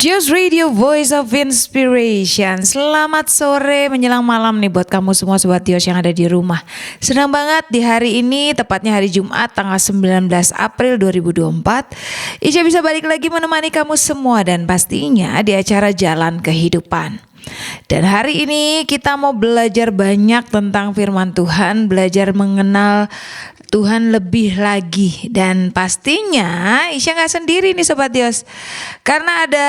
Just Radio Voice of Inspiration. Selamat sore menjelang malam nih buat kamu semua Sobat Dios yang ada di rumah. Senang banget di hari ini, tepatnya hari Jumat tanggal 19 April 2024, Isya bisa balik lagi menemani kamu semua dan pastinya di acara Jalan Kehidupan. Dan hari ini kita mau belajar banyak tentang firman Tuhan, belajar mengenal Tuhan lebih lagi. Dan pastinya Isya gak sendiri nih Sobat Dios, karena ada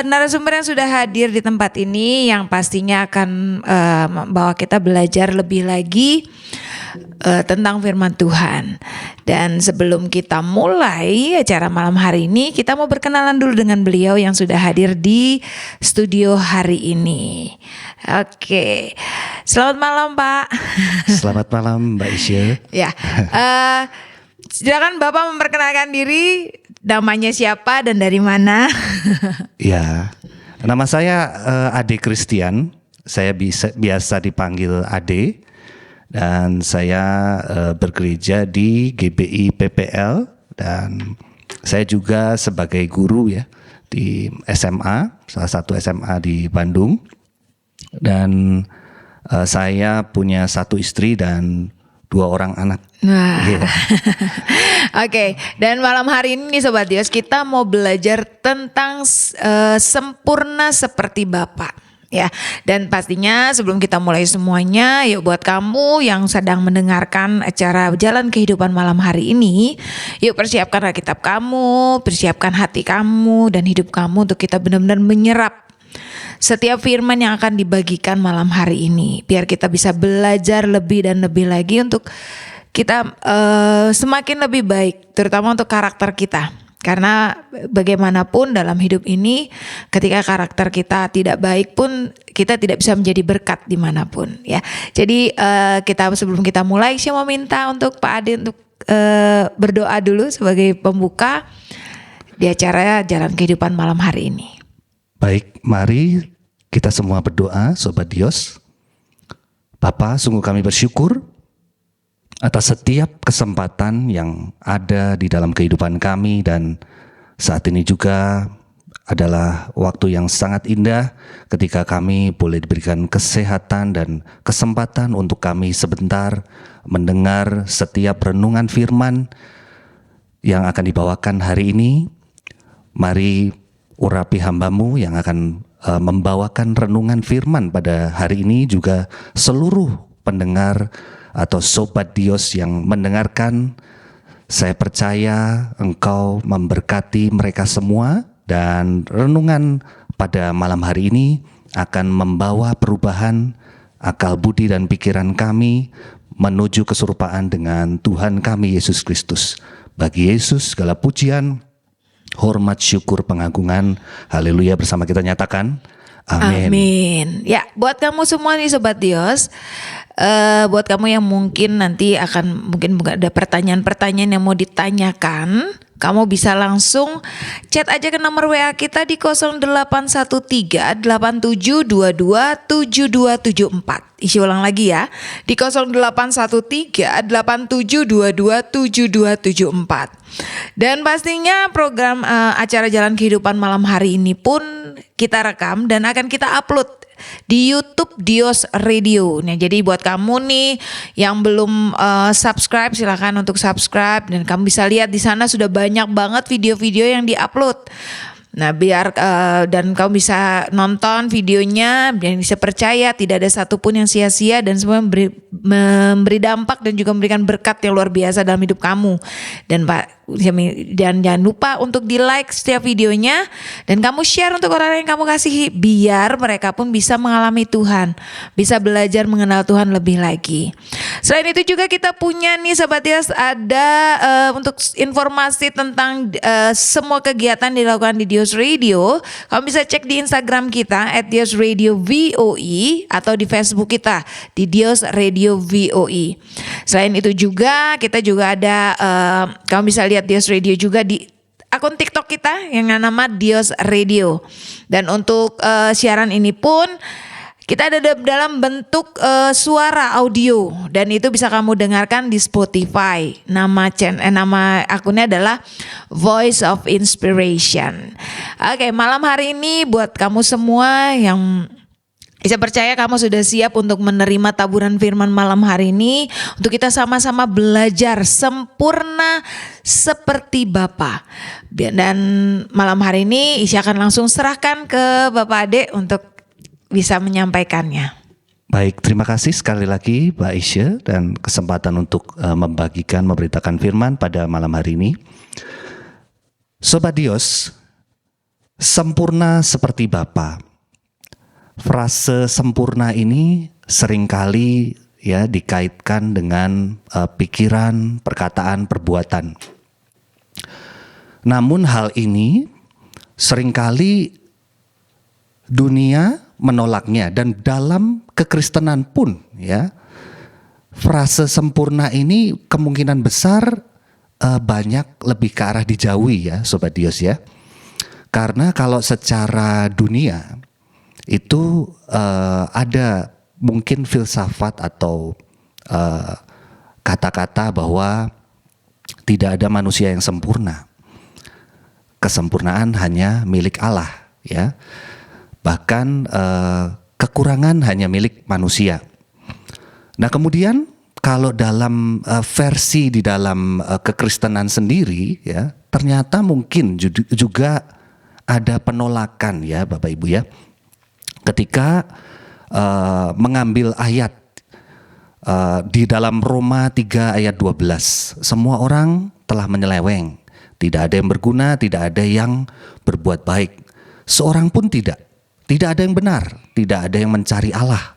narasumber yang sudah hadir di tempat ini yang pastinya akan membawa kita belajar lebih lagi tentang firman Tuhan. Dan sebelum kita mulai acara malam hari ini, kita mau berkenalan dulu dengan beliau yang sudah hadir di studio hari ini. Oke, selamat malam Pak. Selamat malam Mbak Isya. Ya, silakan Bapak memperkenalkan diri, namanya siapa dan dari mana? Ya, nama saya Ade Christian. Saya biasa dipanggil Ade. Dan saya bergereja di GBI PPL dan saya juga sebagai guru ya di SMA, salah satu SMA di Bandung. Dan saya punya satu istri dan 2 orang anak. Nah, yeah. Oke, dan malam hari ini Sobat Dios kita mau belajar tentang sempurna seperti Bapa. Ya, dan pastinya sebelum kita mulai semuanya, yuk buat kamu yang sedang mendengarkan acara Jalan Kehidupan malam hari ini, yuk persiapkan Alkitab kamu, persiapkan hati kamu dan hidup kamu untuk kita benar-benar menyerap setiap firman yang akan dibagikan malam hari ini, biar kita bisa belajar lebih dan lebih lagi untuk kita semakin lebih baik, terutama untuk karakter kita. Karena bagaimanapun dalam hidup ini, ketika karakter kita tidak baik pun kita tidak bisa menjadi berkat dimanapun ya. Jadi kita sebelum kita mulai, saya mau minta untuk Pak Ade untuk berdoa dulu sebagai pembuka di acara Jalan Kehidupan malam hari ini. Baik, mari kita semua berdoa Sobat Dios. Bapa, sungguh kami bersyukur atas setiap kesempatan yang ada di dalam kehidupan kami, dan saat ini juga adalah waktu yang sangat indah ketika kami boleh diberikan kesehatan dan kesempatan untuk kami sebentar mendengar setiap renungan firman yang akan dibawakan hari ini. Mari urapi hamba-Mu yang akan membawakan renungan firman pada hari ini, juga seluruh pendengar atau Sobat Dios yang mendengarkan. Saya percaya Engkau memberkati mereka semua, dan renungan pada malam hari ini akan membawa perubahan akal budi dan pikiran kami menuju keserupaan dengan Tuhan kami Yesus Kristus. Bagi Yesus segala pujian, hormat, syukur, pengagungan. Haleluya, bersama kita nyatakan amin. Amin. Ya, buat kamu semua nih Sobat Dios, buat kamu yang mungkin nanti mungkin ada pertanyaan-pertanyaan yang mau ditanyakan, kamu bisa langsung chat aja ke nomor WA kita di 0813 8722 7274. Isi ulang lagi ya, di 0813 8722 7274. Dan pastinya program acara Jalan Kehidupan malam hari ini pun kita rekam dan akan kita upload di YouTube Dios Radio. Nah, jadi buat kamu nih yang belum subscribe, silakan untuk subscribe, dan kamu bisa lihat di sana sudah banyak banget video-video yang diupload. Nah, biar dan kamu bisa nonton videonya dan bisa percaya tidak ada satupun yang sia-sia, dan semua memberi dampak dan juga memberikan berkat yang luar biasa dalam hidup kamu. Dan jangan lupa untuk di like setiap videonya dan kamu share untuk orang yang kamu kasihi, biar mereka pun bisa mengalami Tuhan, bisa belajar mengenal Tuhan lebih lagi. Selain itu juga kita punya nih Sobat Dios, ada untuk informasi tentang semua kegiatan dilakukan di Dios Radio. Kamu bisa cek di Instagram kita @diosradiovoe atau di Facebook kita di Dios Radio VOE. Selain itu juga kita juga ada kamu bisa lihat Dios Radio juga di akun TikTok kita yang nama Dios Radio. Dan untuk siaran ini pun Kita ada dalam bentuk suara audio dan itu bisa kamu dengarkan di Spotify. Nama akunnya adalah Voice of Inspiration. Oke, malam hari ini buat kamu semua yang saya percaya kamu sudah siap untuk menerima taburan firman malam hari ini untuk kita sama-sama belajar sempurna seperti Bapa. Dan malam hari ini Isya akan langsung serahkan ke Bapak Ade untuk bisa menyampaikannya. Baik, terima kasih sekali lagi Mbak Isya dan kesempatan untuk memberitakan firman pada malam hari ini. Sobat Dios, sempurna seperti Bapa. Frase sempurna ini seringkali ya dikaitkan dengan pikiran, perkataan, perbuatan. Namun hal ini seringkali dunia menolaknya, dan dalam kekristenan pun ya frase sempurna ini kemungkinan besar banyak lebih ke arah dijauhi ya Sobat Dios ya. Karena kalau secara dunia itu ada mungkin filsafat atau kata-kata bahwa tidak ada manusia yang sempurna. Kesempurnaan hanya milik Allah ya. Bahkan kekurangan hanya milik manusia. Nah kemudian kalau dalam versi di dalam kekristenan sendiri ya, ternyata mungkin juga ada penolakan ya Bapak Ibu ya. Ketika mengambil ayat di dalam Roma 3 ayat 12, semua orang telah menyeleweng, tidak ada yang berguna, tidak ada yang berbuat baik, seorang pun tidak ada yang benar, tidak ada yang mencari Allah.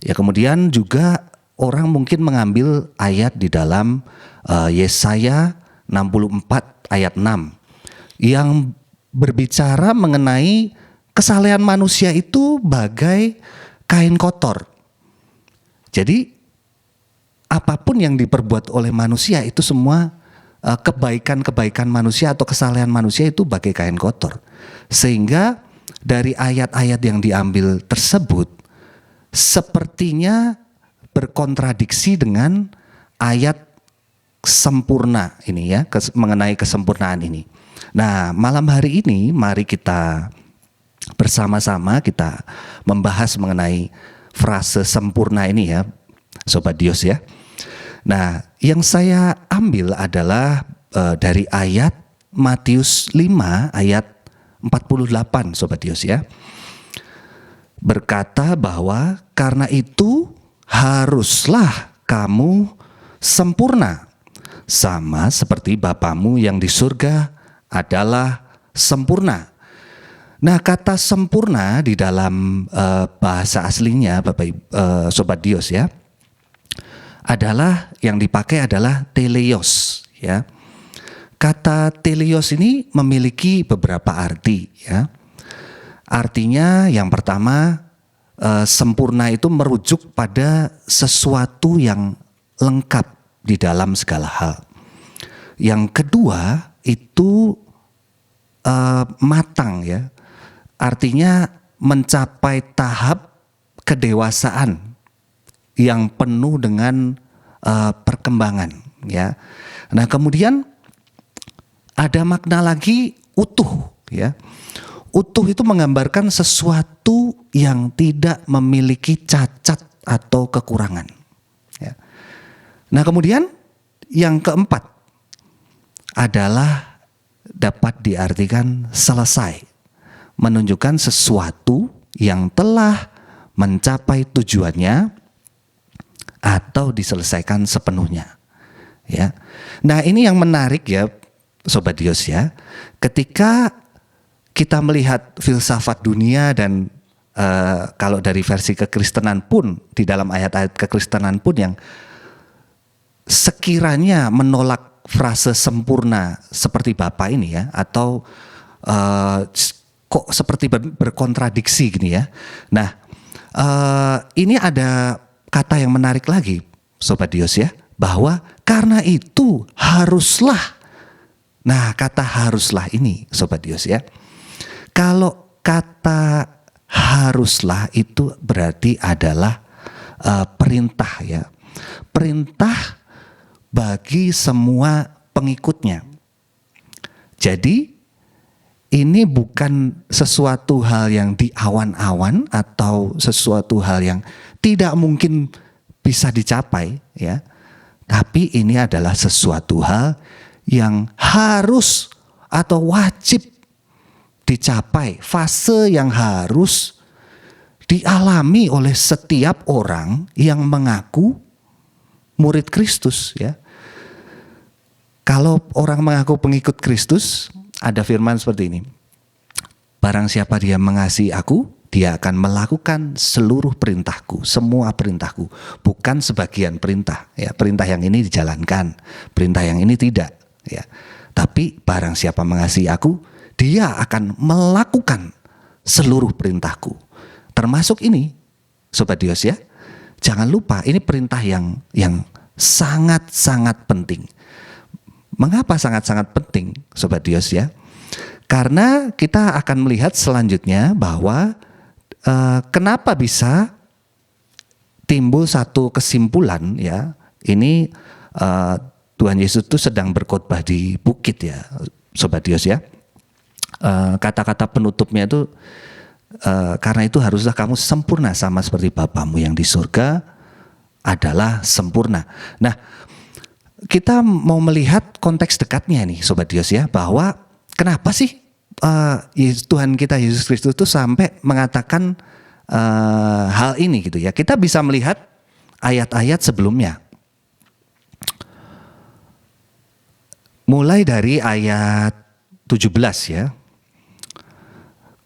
Ya kemudian juga orang mungkin mengambil ayat di dalam Yesaya 64 ayat 6 yang berbicara mengenai kesalehan manusia itu bagai kain kotor. Jadi apapun yang diperbuat oleh manusia itu semua kebaikan-kebaikan manusia atau kesalehan manusia itu bagai kain kotor. Sehingga dari ayat-ayat yang diambil tersebut sepertinya berkontradiksi dengan ayat sempurna ini ya, mengenai kesempurnaan ini. Nah, malam hari ini mari kita bersama-sama kita membahas mengenai frase sempurna ini ya, Sobat Dios ya. Nah, yang saya ambil adalah dari ayat Matius 5 ayat 48 Sobat Dios ya. Berkata bahwa karena itu haruslah kamu sempurna sama seperti Bapamu yang di surga adalah sempurna. Nah, kata sempurna di dalam bahasa aslinya Bapak Sobat Dios ya, adalah yang dipakai adalah teleios ya. Kata teleios ini memiliki beberapa arti ya. Artinya yang pertama sempurna itu merujuk pada sesuatu yang lengkap di dalam segala hal. Yang kedua itu matang ya. Artinya mencapai tahap kedewasaan yang penuh dengan perkembangan ya. Nah, kemudian ada makna lagi utuh ya. Utuh itu menggambarkan sesuatu yang tidak memiliki cacat atau kekurangan ya. Nah, kemudian yang keempat adalah dapat diartikan selesai, menunjukkan sesuatu yang telah mencapai tujuannya atau diselesaikan sepenuhnya ya. Nah, ini yang menarik ya Sobat Dios ya. Ketika kita melihat filsafat dunia dan kalau dari versi kekristenan pun, di dalam ayat-ayat kekristenan pun yang sekiranya menolak frase sempurna seperti Bapa ini ya, atau kok seperti berkontradiksi gini ya. Nah, ini ada kata yang menarik lagi Sobat Dios ya, bahwa karena itu haruslah. Nah, kata haruslah ini Sobat Dios ya, kalau kata haruslah itu berarti adalah perintah ya. Perintah bagi semua pengikutnya. Jadi ini bukan sesuatu hal yang di awan-awan atau sesuatu hal yang tidak mungkin bisa dicapai ya. Tapi ini adalah sesuatu hal yang harus atau wajib dicapai, fase yang harus dialami oleh setiap orang yang mengaku murid Kristus ya. Kalau orang mengaku pengikut Kristus, ada firman seperti ini. Barang siapa dia mengasihi aku, dia akan melakukan seluruh perintahku, semua perintahku, bukan sebagian perintah ya. Perintah yang ini dijalankan, perintah yang ini tidak ya. Tapi barang siapa mengasihi aku, dia akan melakukan seluruh perintahku. Termasuk ini, Sobat Dios ya. Jangan lupa ini perintah yang sangat-sangat penting. Mengapa sangat-sangat penting, Sobat Dios ya? Karena kita akan melihat selanjutnya bahwa kenapa bisa timbul satu kesimpulan ya. Ini Tuhan Yesus itu sedang berkhotbah di bukit ya, Sobat Dios ya. Kata-kata penutupnya itu karena itu haruslah kamu sempurna sama seperti Bapamu yang di surga adalah sempurna. Nah, kita mau melihat konteks dekatnya nih Sobat Dios ya, bahwa kenapa sih Tuhan kita Yesus Kristus itu sampai mengatakan hal ini gitu ya. Kita bisa melihat ayat-ayat sebelumnya. Mulai dari ayat 17 ya.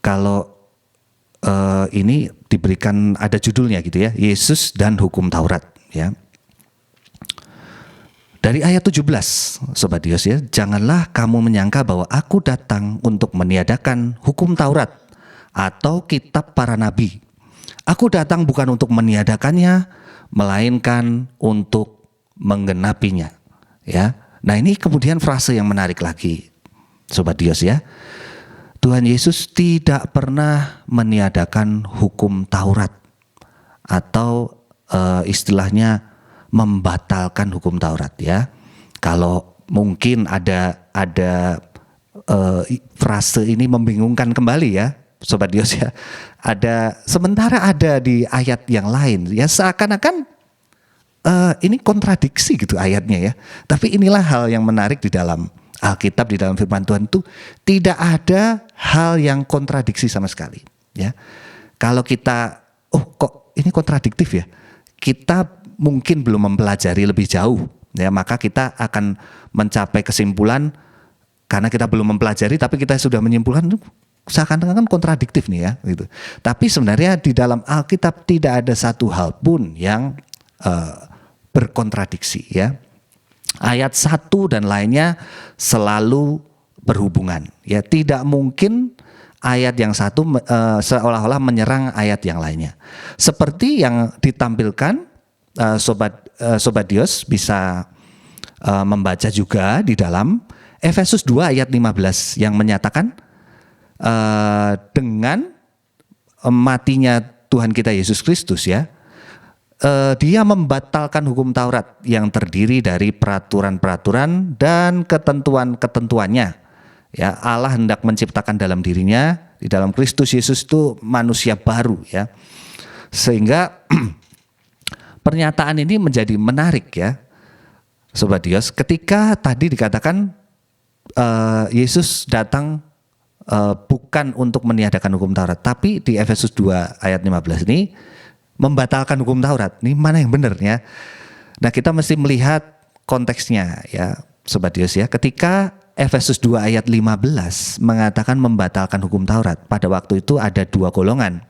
Kalau ini diberikan ada judulnya gitu ya, Yesus dan Hukum Taurat ya. Dari ayat 17, Sobat Dios ya, janganlah kamu menyangka bahwa aku datang untuk meniadakan hukum Taurat atau kitab para nabi. Aku datang bukan untuk meniadakannya, melainkan untuk menggenapinya. Ya, nah ini kemudian frase yang menarik lagi, Sobat Dios ya. Tuhan Yesus tidak pernah meniadakan hukum Taurat atau istilahnya membatalkan hukum Taurat ya. Kalau mungkin ada frase ini membingungkan kembali ya, Sobat Dios ya. Sementara ada di ayat yang lain ya, seakan-akan ini kontradiksi gitu ayatnya ya. Tapi inilah hal yang menarik di dalam Alkitab, di dalam firman Tuhan itu tidak ada hal yang kontradiksi sama sekali ya. Kalau kita kok ini kontradiktif ya, kita mungkin belum mempelajari lebih jauh ya, maka kita akan mencapai kesimpulan karena kita belum mempelajari tapi kita sudah menyimpulkan seakan-akan kontradiktif nih ya gitu. Tapi sebenarnya di dalam Alkitab tidak ada satu hal pun yang berkontradiksi ya. Ayat 1 dan lainnya selalu berhubungan ya. Tidak mungkin ayat yang satu seolah-olah menyerang ayat yang lainnya. Seperti yang ditampilkan Sobat Dios bisa membaca juga di dalam Efesus 2 ayat 15 yang menyatakan dengan matinya Tuhan kita Yesus Kristus ya, dia membatalkan hukum Taurat yang terdiri dari peraturan-peraturan dan ketentuan-ketentuannya. Ya, Allah hendak menciptakan dalam dirinya, di dalam Kristus Yesus itu manusia baru ya. Sehingga pernyataan ini menjadi menarik ya, Sobat Dios. Ketika tadi dikatakan Yesus datang bukan untuk meniadakan hukum Taurat, tapi di Efesus 2 ayat 15 ini membatalkan hukum Taurat. Ini mana yang benar ya? Nah, kita mesti melihat konteksnya ya, Sobat Dios ya. Ketika Efesus 2 ayat 15 mengatakan membatalkan hukum Taurat, pada waktu itu ada dua golongan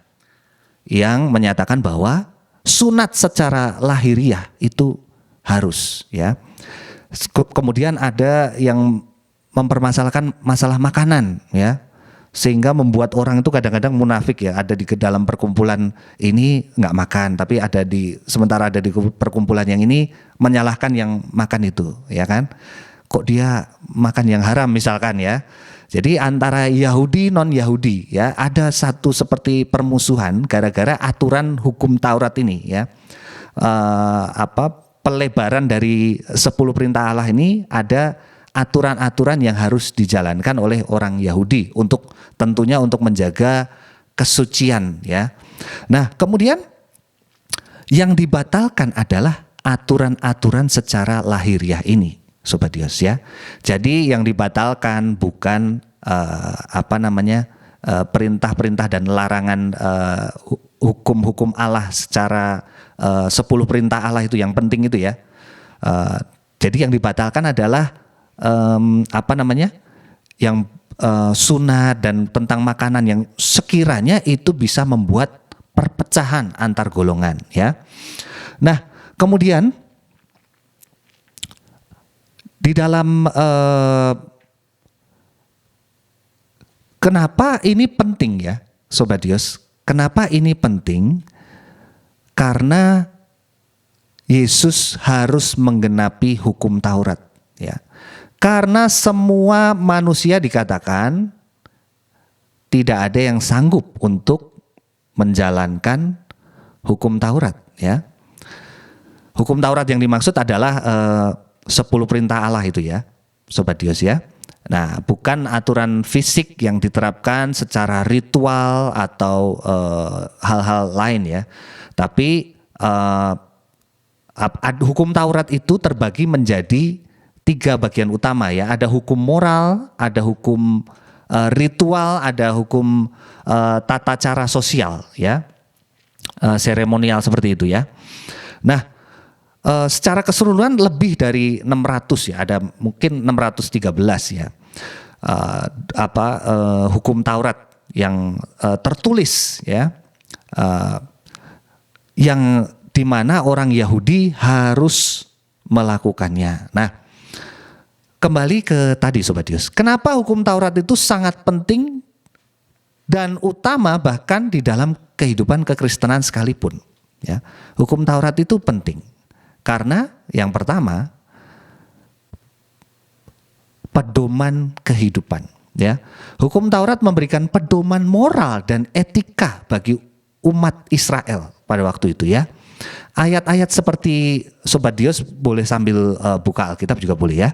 yang menyatakan bahwa sunat secara lahiriah itu harus ya. Kemudian ada yang mempermasalahkan masalah makanan ya, sehingga membuat orang itu kadang-kadang munafik ya, ada di dalam perkumpulan ini nggak makan, tapi sementara ada di perkumpulan yang ini menyalahkan yang makan itu ya kan, kok dia makan yang haram misalkan ya. Jadi antara Yahudi non Yahudi ya, ada satu seperti permusuhan gara-gara aturan hukum Taurat ini ya. Pelebaran dari 10 perintah Allah ini ada aturan-aturan yang harus dijalankan oleh orang Yahudi untuk tentunya untuk menjaga kesucian ya. Nah, kemudian yang dibatalkan adalah aturan-aturan secara lahiriah ini, Sobat Dios ya. Jadi yang dibatalkan bukan perintah-perintah dan larangan hukum-hukum Allah secara 10 perintah Allah itu yang penting itu ya. Jadi yang dibatalkan adalah yang sunat dan tentang makanan yang sekiranya itu bisa membuat perpecahan antar golongan ya. Nah, kemudian di dalam kenapa ini penting ya, Sobat Dios? Kenapa ini penting? Karena Yesus harus menggenapi hukum Taurat ya. Karena semua manusia dikatakan tidak ada yang sanggup untuk menjalankan hukum Taurat ya. Hukum Taurat yang dimaksud adalah 10 perintah Allah itu ya, Sobat Dios ya. Nah, bukan aturan fisik yang diterapkan secara ritual atau hal-hal lain ya. Tapi hukum Taurat itu terbagi menjadi 3 bagian utama ya. Ada hukum moral, ada hukum ritual, ada hukum tata cara sosial ya. Seremonial seperti itu ya. Nah, secara keseluruhan lebih dari 600 ya, ada mungkin 613 ya. Hukum Taurat yang tertulis ya. Yang dimana orang Yahudi harus melakukannya. Nah, kembali ke tadi Sobat Dios, kenapa hukum Taurat itu sangat penting dan utama bahkan di dalam kehidupan kekristenan sekalipun ya. Hukum Taurat itu penting karena yang pertama pedoman kehidupan ya. Hukum Taurat memberikan pedoman moral dan etika bagi umat Israel pada waktu itu ya. Ayat-ayat seperti Sobat Dios boleh sambil buka Alkitab juga boleh ya.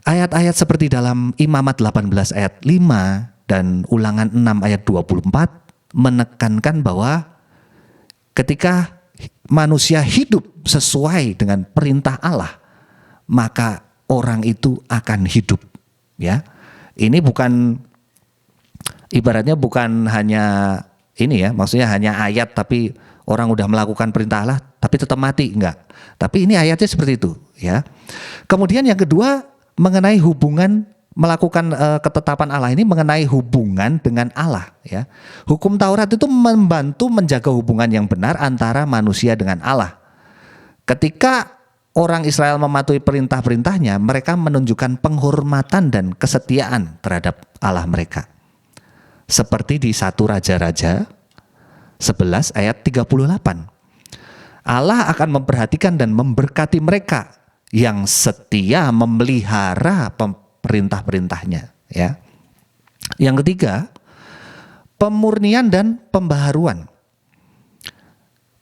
Ayat-ayat seperti dalam Imamat 18 ayat 5 dan Ulangan 6 ayat 24 menekankan bahwa ketika manusia hidup sesuai dengan perintah Allah, maka orang itu akan hidup ya. Ini bukan ibaratnya bukan hanya ini ya, maksudnya hanya ayat tapi orang udah melakukan perintah Allah tapi tetap mati, enggak. Tapi ini ayatnya seperti itu ya. Kemudian yang kedua mengenai hubungan melakukan ketetapan Allah ini mengenai hubungan dengan Allah ya. Hukum Taurat itu membantu menjaga hubungan yang benar antara manusia dengan Allah. Ketika orang Israel mematuhi perintah-perintahnya, mereka menunjukkan penghormatan dan kesetiaan terhadap Allah mereka. Seperti di 1 Raja-Raja 11 ayat 38. Allah akan memperhatikan dan memberkati mereka yang setia memelihara perintah-perintahnya ya. Yang ketiga, pemurnian dan pembaharuan.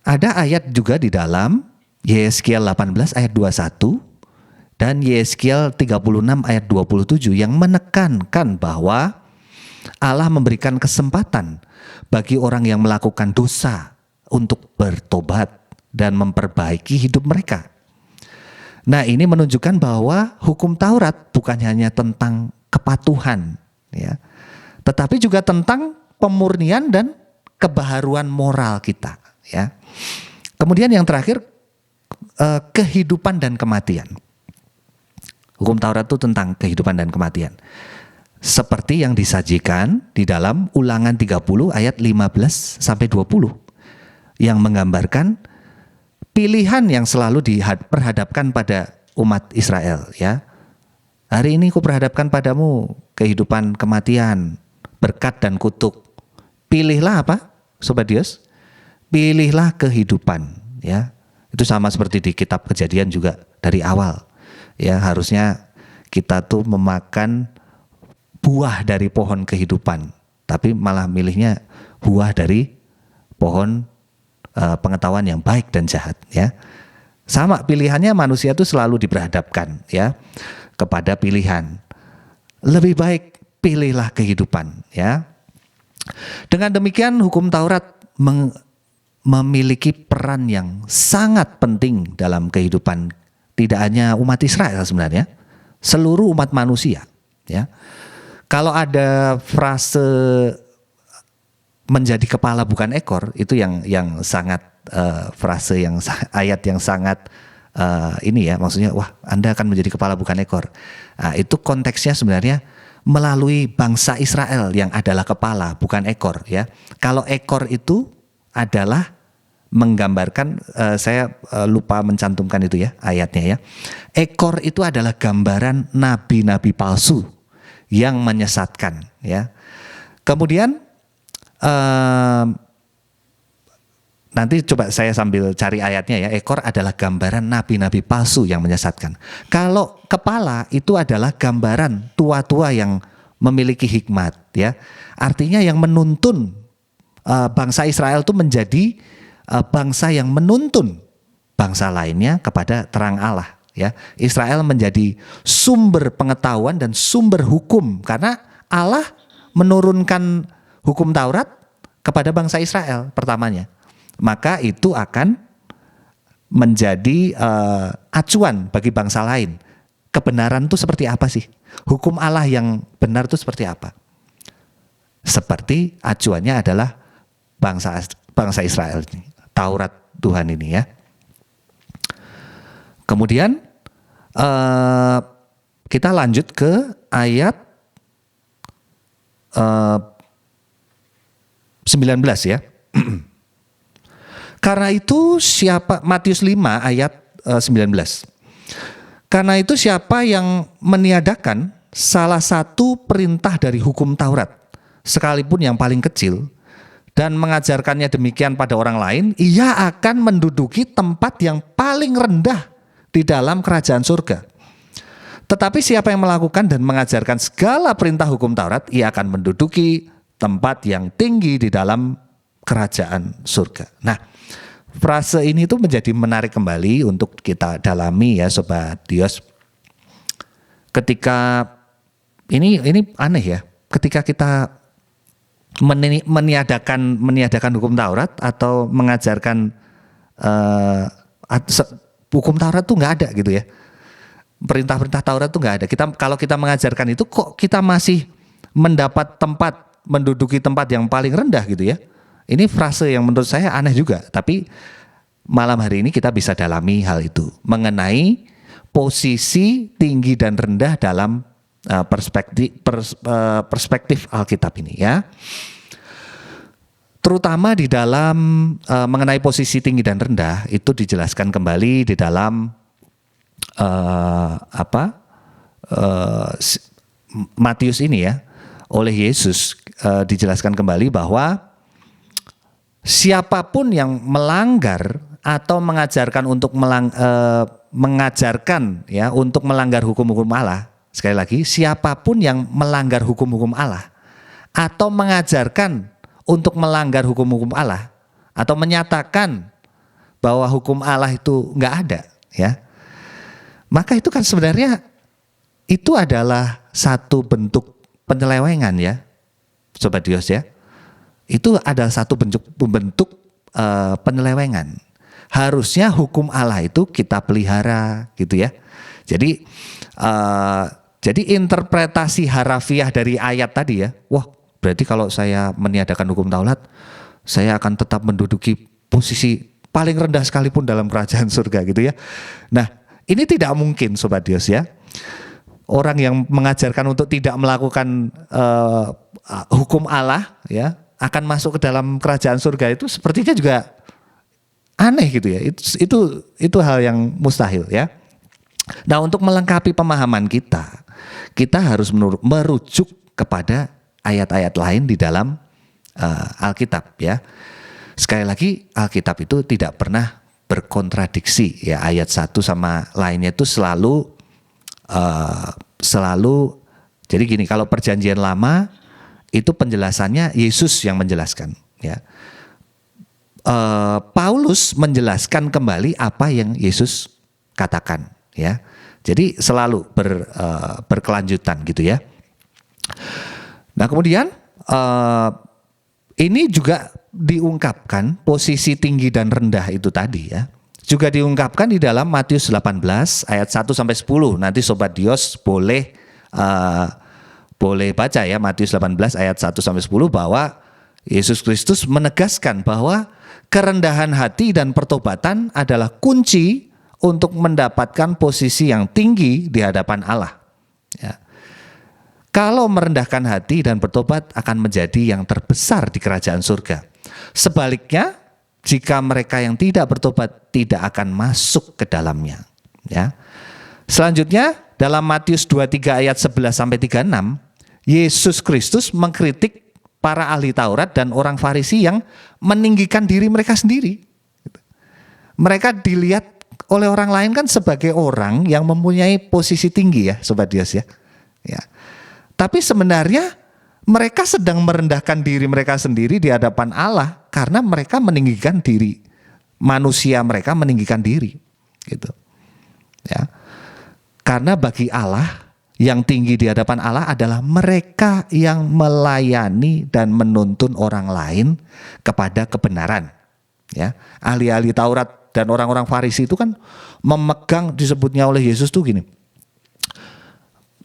Ada ayat juga di dalam Yesaya 18 ayat 21 dan Yesaya 36 ayat 27 yang menekankan bahwa Allah memberikan kesempatan bagi orang yang melakukan dosa untuk bertobat dan memperbaiki hidup mereka. Nah, ini menunjukkan bahwa hukum Taurat bukan hanya tentang kepatuhan ya, tetapi juga tentang pemurnian dan kebaharuan moral kita ya. Kemudian yang terakhir kehidupan dan kematian. Hukum Taurat itu tentang kehidupan dan kematian. Seperti yang disajikan di dalam Ulangan 30 ayat 15 sampai 20 yang menggambarkan pilihan yang selalu diperhadapkan pada umat Israel ya. Hari ini kuperhadapkan padamu kehidupan kematian, berkat dan kutuk. Pilihlah apa? Sobat Dios? Pilihlah kehidupan ya. Itu sama seperti di kitab Kejadian juga dari awal. Ya, harusnya kita tuh memakan buah dari pohon kehidupan, tapi malah milihnya buah dari pohon pengetahuan yang baik dan jahat, ya. Sama pilihannya, manusia itu selalu diperhadapkan, ya, kepada pilihan. Lebih baik pilihlah kehidupan, ya. Dengan demikian hukum Taurat memiliki peran yang sangat penting dalam kehidupan tidak hanya umat Israel sebenarnya, seluruh umat manusia, ya. Kalau ada frase menjadi kepala bukan ekor, itu yang sangat frase yang ayat yang sangat ini ya, maksudnya wah, Anda akan menjadi kepala bukan ekor. Nah, itu konteksnya sebenarnya melalui bangsa Israel yang adalah kepala bukan ekor, ya. Kalau ekor itu adalah menggambarkan, saya lupa mencantumkan itu ya ayatnya ya. Ekor itu adalah gambaran nabi-nabi palsu yang menyesatkan, ya. Kemudian nanti coba saya sambil cari ayatnya ya. Ekor adalah gambaran nabi-nabi palsu yang menyesatkan. Kalau kepala itu adalah gambaran tua-tua yang memiliki hikmat, ya. Artinya yang menuntun bangsa Israel itu menjadi bangsa yang menuntun bangsa lainnya kepada terang Allah, ya. Israel menjadi sumber pengetahuan dan sumber hukum karena Allah menurunkan hukum Taurat kepada bangsa Israel pertamanya. Maka itu akan menjadi acuan bagi bangsa lain. Kebenaran itu seperti apa sih? Hukum Allah yang benar itu seperti apa? Seperti acuannya adalah bangsa Israel ini, Taurat Tuhan ini, ya. Kemudian kita lanjut ke ayat 19 ya. Karena itu Matius 5 ayat 19. Karena itu siapa yang meniadakan salah satu perintah dari hukum Taurat, sekalipun yang paling kecil, dan mengajarkannya demikian pada orang lain, ia akan menduduki tempat yang paling rendah di dalam kerajaan surga. Tetapi siapa yang melakukan dan mengajarkan segala perintah hukum Taurat, ia akan menduduki tempat yang tinggi di dalam kerajaan surga. Nah, frase ini tuh menjadi menarik kembali untuk kita dalami ya Sobat Dios. Ketika ini aneh ya, ketika kita meniadakan hukum Taurat atau mengajarkan hukum Taurat tuh nggak ada gitu ya. Perintah-perintah Taurat tuh nggak ada. Kalau kita mengajarkan itu kok kita masih mendapat tempat, menduduki tempat yang paling rendah gitu ya. Ini frase yang menurut saya aneh juga. Tapi malam hari ini kita bisa dalami hal itu mengenai posisi tinggi dan rendah dalam perspektif Alkitab ini ya. Terutama di dalam mengenai posisi tinggi dan rendah itu dijelaskan kembali di dalam Matius ini ya, oleh Yesus dijelaskan kembali bahwa siapapun yang melanggar atau mengajarkan untuk mengajarkan ya untuk melanggar hukum-hukum Allah. Sekali lagi, siapapun yang melanggar hukum-hukum Allah atau mengajarkan untuk melanggar hukum-hukum Allah atau menyatakan bahwa hukum Allah itu nggak ada, ya, maka itu kan sebenarnya itu adalah satu bentuk penyelewengan ya, Sobat Dios ya. Itu adalah satu bentuk penyelewengan. Harusnya hukum Allah itu kita pelihara gitu ya. Jadi interpretasi harafiah dari ayat tadi ya, wah berarti kalau saya meniadakan hukum Taurat, saya akan tetap menduduki posisi paling rendah sekalipun dalam kerajaan surga gitu ya. Nah, ini tidak mungkin Sobat Dios ya. Orang yang mengajarkan untuk tidak melakukan hukum Allah ya, akan masuk ke dalam kerajaan surga itu sepertinya juga aneh gitu ya. Itu hal yang mustahil ya. Nah, untuk melengkapi pemahaman kita harus merujuk kepada ayat-ayat lain di dalam Alkitab ya. Sekali lagi, Alkitab itu tidak pernah berkontradiksi ya, ayat satu sama lainnya itu selalu Jadi gini, kalau perjanjian lama itu penjelasannya Yesus yang menjelaskan, ya. Paulus menjelaskan kembali apa yang Yesus katakan, ya. Jadi selalu berkelanjutan gitu ya. Nah kemudian ini juga diungkapkan posisi tinggi dan rendah itu tadi ya. Juga diungkapkan di dalam Matius 18 ayat 1 sampai 10. Nanti Sobat Dios boleh baca ya Matius 18 ayat 1 sampai 10 bahwa Yesus Kristus menegaskan bahwa kerendahan hati dan pertobatan adalah kunci untuk mendapatkan posisi yang tinggi di hadapan Allah. Ya. Kalau merendahkan hati dan bertobat akan menjadi yang terbesar di kerajaan surga. Sebaliknya, jika mereka yang tidak bertobat tidak akan masuk ke dalamnya. Ya. Selanjutnya, dalam Matius 23 ayat 11 sampai 36, Yesus Kristus mengkritik para ahli Taurat dan orang Farisi yang meninggikan diri mereka sendiri. Mereka dilihat oleh orang lain kan sebagai orang yang mempunyai posisi tinggi ya, Sobat Dios ya. Ya. Tapi sebenarnya mereka sedang merendahkan diri mereka sendiri di hadapan Allah karena mereka meninggikan diri. Manusia mereka meninggikan diri. Gitu. Ya. Karena bagi Allah yang tinggi di hadapan Allah adalah mereka yang melayani dan menuntun orang lain kepada kebenaran. Ya, ahli-ahli Taurat dan orang-orang Farisi itu kan memegang, disebutnya oleh Yesus tuh gini.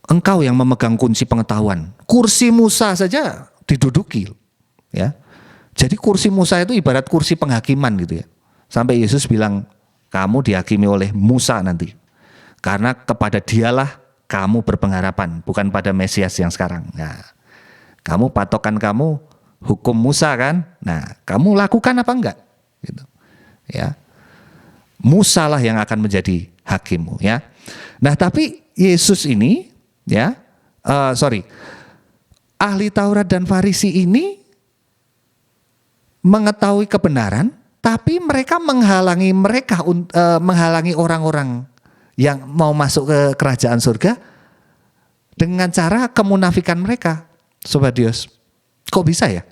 Engkau yang memegang kunci pengetahuan. Kursi Musa saja diduduki. Ya. Jadi kursi Musa itu ibarat kursi penghakiman gitu ya. Sampai Yesus bilang, kamu dihakimi oleh Musa nanti. Karena kepada dialah kamu berpengharapan, bukan pada Mesias yang sekarang. Nah, kamu patokan kamu hukum Musa kan? Nah, kamu lakukan apa enggak? Gitu. Ya. Musa lah yang akan menjadi hakimmu ya. Nah, tapi Yesus ini ya, ahli Taurat dan Farisi ini mengetahui kebenaran, tapi mereka menghalangi orang-orang yang mau masuk ke kerajaan surga dengan cara kemunafikan mereka. Sobat Dios, kok bisa ya?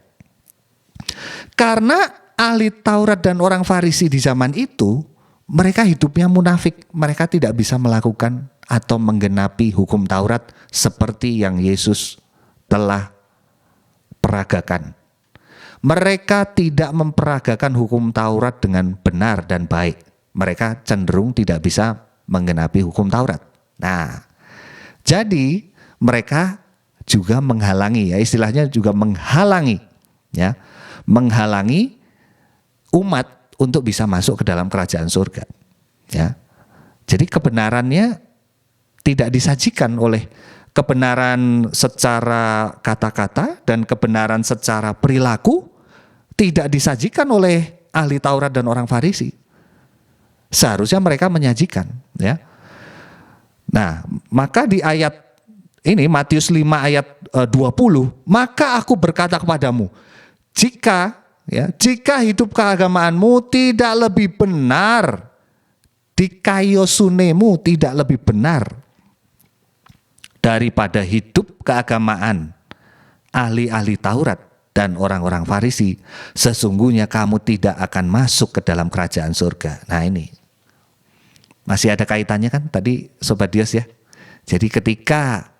Karena ahli Taurat dan orang Farisi di zaman itu, mereka hidupnya munafik. Mereka tidak bisa melakukan atau menggenapi hukum Taurat seperti yang Yesus telah peragakan. Mereka tidak memperagakan hukum Taurat dengan benar dan baik. Mereka cenderung tidak bisa menggenapi hukum Taurat. Nah, jadi mereka juga menghalangi ya, istilahnya juga menghalangi ya, menghalangi umat untuk bisa masuk ke dalam kerajaan surga. Ya. Jadi kebenarannya tidak disajikan oleh kebenaran secara kata-kata dan kebenaran secara perilaku tidak disajikan oleh ahli Taurat dan orang Farisi. Seharusnya mereka menyajikan, ya. Nah, maka di ayat ini Matius 5 ayat 20, maka aku berkata kepadamu, jika hidup keagamaanmu tidak lebih benar, dikayosunemu tidak lebih benar daripada hidup keagamaan ahli-ahli Taurat dan orang-orang Farisi, sesungguhnya kamu tidak akan masuk ke dalam kerajaan surga. Nah ini masih ada kaitannya kan tadi Sobat Dios ya. Jadi ketika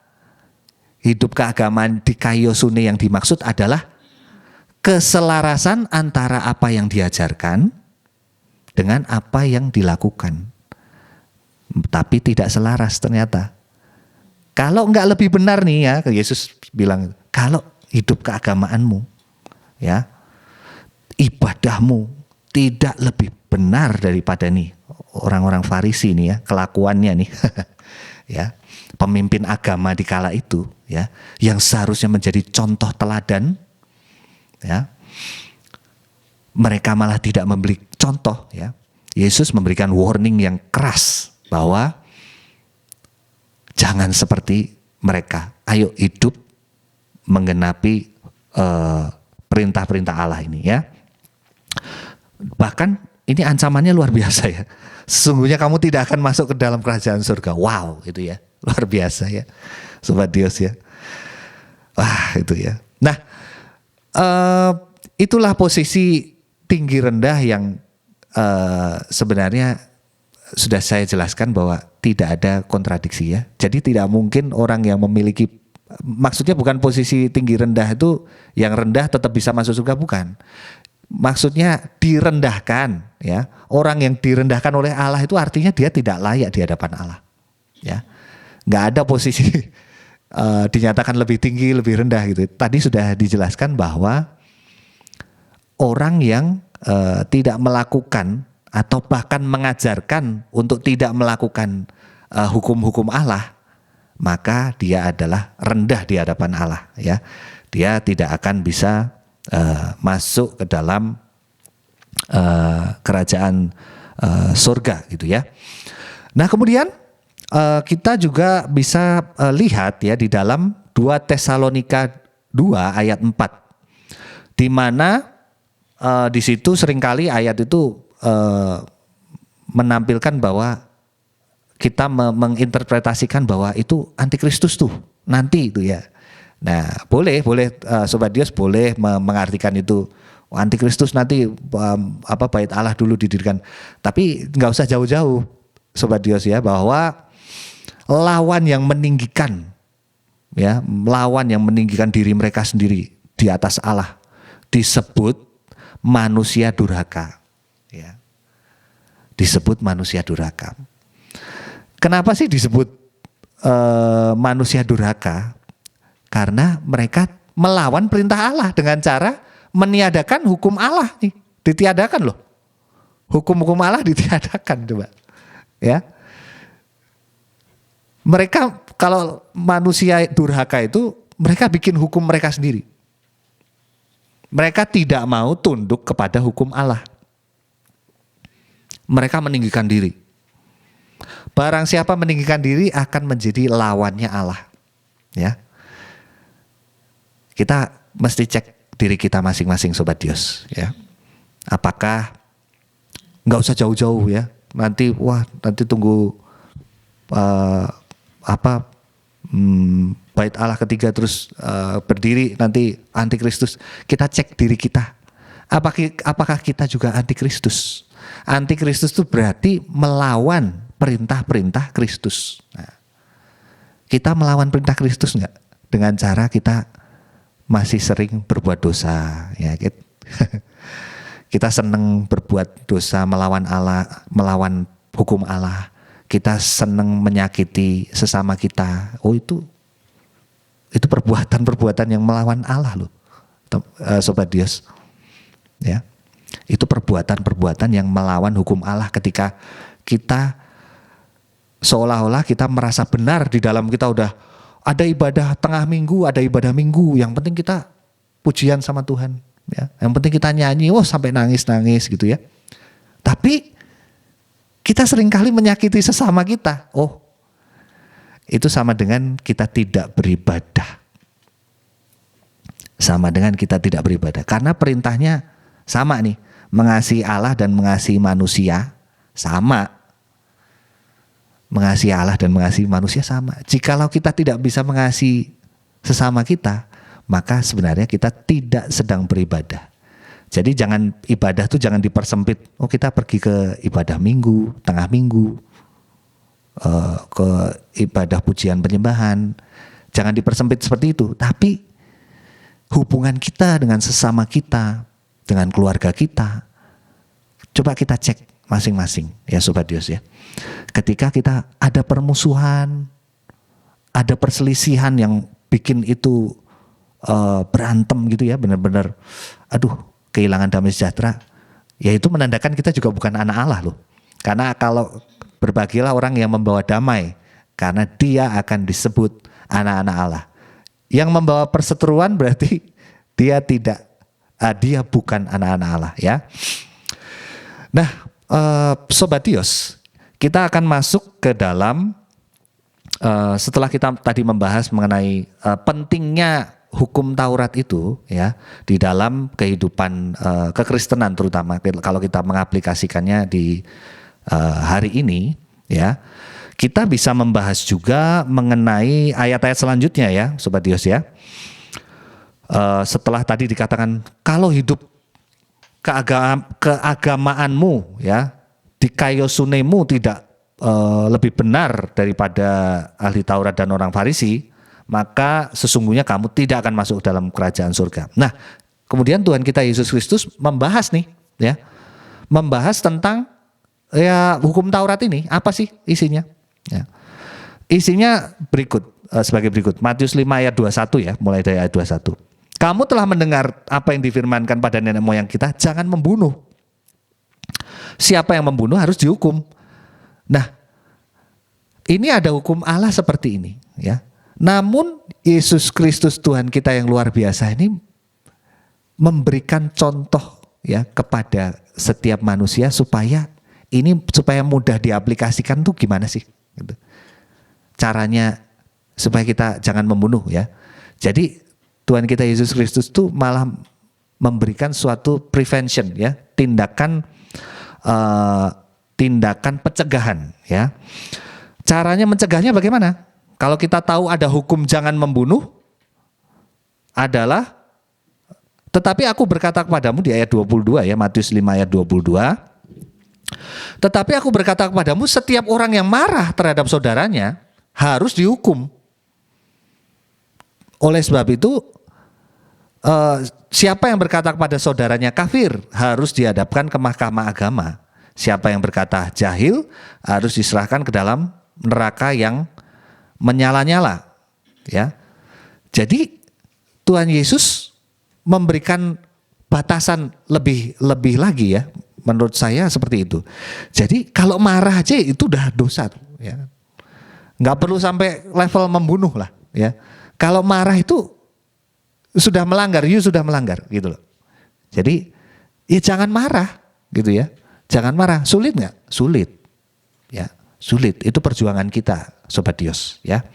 hidup keagamaan dikayosune yang dimaksud adalah keselarasan antara apa yang diajarkan dengan apa yang dilakukan. Tapi tidak selaras ternyata. Kalau enggak lebih benar nih ya, Yesus bilang, kalau hidup keagamaanmu, ya, ibadahmu tidak lebih benar daripada nih orang-orang Farisi nih ya, kelakuannya nih, ya, pemimpin agama di kala itu, ya, yang seharusnya menjadi contoh teladan, ya, mereka malah tidak memberi contoh, ya. Yesus memberikan warning yang keras bahwa jangan seperti mereka. Ayo hidup menggenapi perintah-perintah Allah ini ya. Bahkan ini ancamannya luar biasa ya. Sesungguhnya kamu tidak akan masuk ke dalam kerajaan surga. Wow, itu ya. Luar biasa ya. Sobat Dios ya. Wah, itu ya. Nah, itulah posisi tinggi rendah yang sebenarnya sudah saya jelaskan bahwa tidak ada kontradiksi ya. Jadi tidak mungkin orang yang memiliki, maksudnya bukan posisi tinggi rendah itu yang rendah tetap bisa masuk surga, bukan. Maksudnya direndahkan ya. Orang yang direndahkan oleh Allah itu artinya dia tidak layak di hadapan Allah. Ya. Nggak ada posisi dinyatakan lebih tinggi, lebih rendah gitu. Tadi sudah dijelaskan bahwa orang yang tidak melakukan atau bahkan mengajarkan untuk tidak melakukan hukum-hukum Allah, maka dia adalah rendah di hadapan Allah ya. Dia tidak akan bisa masuk ke dalam kerajaan surga gitu ya. Nah, kemudian kita juga bisa lihat ya di dalam 2 Tesalonika 2 ayat 4, di mana di situ seringkali ayat itu menampilkan bahwa kita menginterpretasikan bahwa itu antikristus tuh nanti itu ya. Nah, boleh Sobat Dios boleh mengartikan itu antikristus nanti bait Allah dulu didirikan. Tapi nggak usah jauh-jauh Sobat Dios ya, bahwa lawan yang meninggikan ya, lawan yang meninggikan diri mereka sendiri di atas Allah disebut manusia durhaka ya. Disebut manusia durhaka. Kenapa sih disebut manusia durhaka? Karena mereka melawan perintah Allah dengan cara meniadakan hukum Allah nih. Ditiadakan loh. Hukum-hukum Allah ditiadakan coba. Ya. Mereka kalau manusia durhaka itu mereka bikin hukum mereka sendiri. Mereka tidak mau tunduk kepada hukum Allah. Mereka meninggikan diri. Barang siapa meninggikan diri akan menjadi lawannya Allah. Ya. Kita mesti cek diri kita masing-masing Sobat Dios ya. Apakah nggak usah jauh-jauh ya. Nanti tunggu bait Allah ketiga terus berdiri nanti antikristus. Kita cek diri kita. Apakah kita juga antikristus? Antikristus itu berarti melawan perintah-perintah Kristus. Nah, kita melawan perintah Kristus enggak? Dengan cara kita masih sering berbuat dosa, ya. Kita seneng berbuat dosa, melawan Allah, melawan hukum Allah. Kita seneng menyakiti sesama kita. Oh, itu perbuatan-perbuatan yang melawan Allah loh, Sobat Dios. Ya. Itu perbuatan-perbuatan yang melawan hukum Allah ketika kita seolah-olah kita merasa benar di dalam kita udah ada ibadah tengah minggu, ada ibadah minggu, yang penting kita pujian sama Tuhan ya. Yang penting kita nyanyi, sampai nangis-nangis gitu ya. Tapi kita seringkali menyakiti sesama kita. Itu sama dengan kita tidak beribadah. Sama dengan kita tidak beribadah. Karena perintahnya sama nih, mengasihi Allah dan mengasihi manusia sama. Mengasihi Allah dan mengasihi manusia sama. Jikalau kita tidak bisa mengasihi sesama kita, maka sebenarnya kita tidak sedang beribadah. Jadi ibadah tuh jangan dipersempit. Kita pergi ke ibadah minggu, tengah minggu, ke ibadah pujian penyembahan. Jangan dipersempit seperti itu. Tapi hubungan kita dengan sesama kita, dengan keluarga kita, coba kita cek masing-masing ya Sobat Dios ya. Ketika kita ada permusuhan, ada perselisihan yang bikin itu berantem gitu ya, benar-benar kehilangan damai sejahtera, ya itu menandakan kita juga bukan anak Allah loh. Karena kalau berbahagialah orang yang membawa damai, karena dia akan disebut anak-anak Allah. Yang membawa perseteruan berarti dia bukan anak-anak Allah ya. Nah, Sobat Dios, kita akan masuk ke dalam setelah kita tadi membahas mengenai pentingnya hukum Taurat itu ya di dalam kehidupan kekristenan, terutama kalau kita mengaplikasikannya di hari ini ya. Kita bisa membahas juga mengenai ayat-ayat selanjutnya ya Sobat Dios ya. setelah tadi dikatakan kalau hidup keagamaanmu ya, dikayosunemu tidak lebih benar daripada ahli Taurat dan orang Farisi, maka sesungguhnya kamu tidak akan masuk dalam kerajaan surga. Nah, kemudian Tuhan kita Yesus Kristus membahas nih ya, membahas tentang ya hukum Taurat ini apa sih isinya? Ya. Isinya berikut sebagai berikut. Matius 5 ayat 21 ya, mulai dari ayat 21. Kamu telah mendengar apa yang difirmankan pada nenek moyang kita, jangan membunuh. Siapa yang membunuh harus dihukum. Nah, ini ada hukum Allah seperti ini ya. Namun Yesus Kristus Tuhan kita yang luar biasa ini memberikan contoh ya kepada setiap manusia supaya mudah diaplikasikan tuh gimana sih? Gitu. Caranya supaya kita jangan membunuh ya. Jadi Tuhan kita Yesus Kristus tuh malah memberikan suatu prevention ya, tindakan pencegahan ya. Caranya mencegahnya bagaimana? Kalau kita tahu ada hukum jangan membunuh adalah, tetapi aku berkata kepadamu di ayat 22 ya, Matius 5 ayat 22. Tetapi aku berkata kepadamu, setiap orang yang marah terhadap saudaranya harus dihukum. Oleh sebab itu, siapa yang berkata kepada saudaranya kafir harus dihadapkan ke mahkamah agama. Siapa yang berkata jahil harus diserahkan ke dalam neraka yang menyala-nyala. Ya, jadi Tuhan Yesus memberikan batasan lebih lagi ya. Menurut saya seperti itu. Jadi kalau marah aja itu udah dosa tuh, ya. Nggak perlu sampai level membunuh lah ya. Kalau marah itu sudah melanggar, sudah melanggar gitu loh. Jadi ya jangan marah gitu ya. Jangan marah. Sulit nggak? Sulit. Ya, sulit. Itu perjuangan kita, Sobat Dios ya.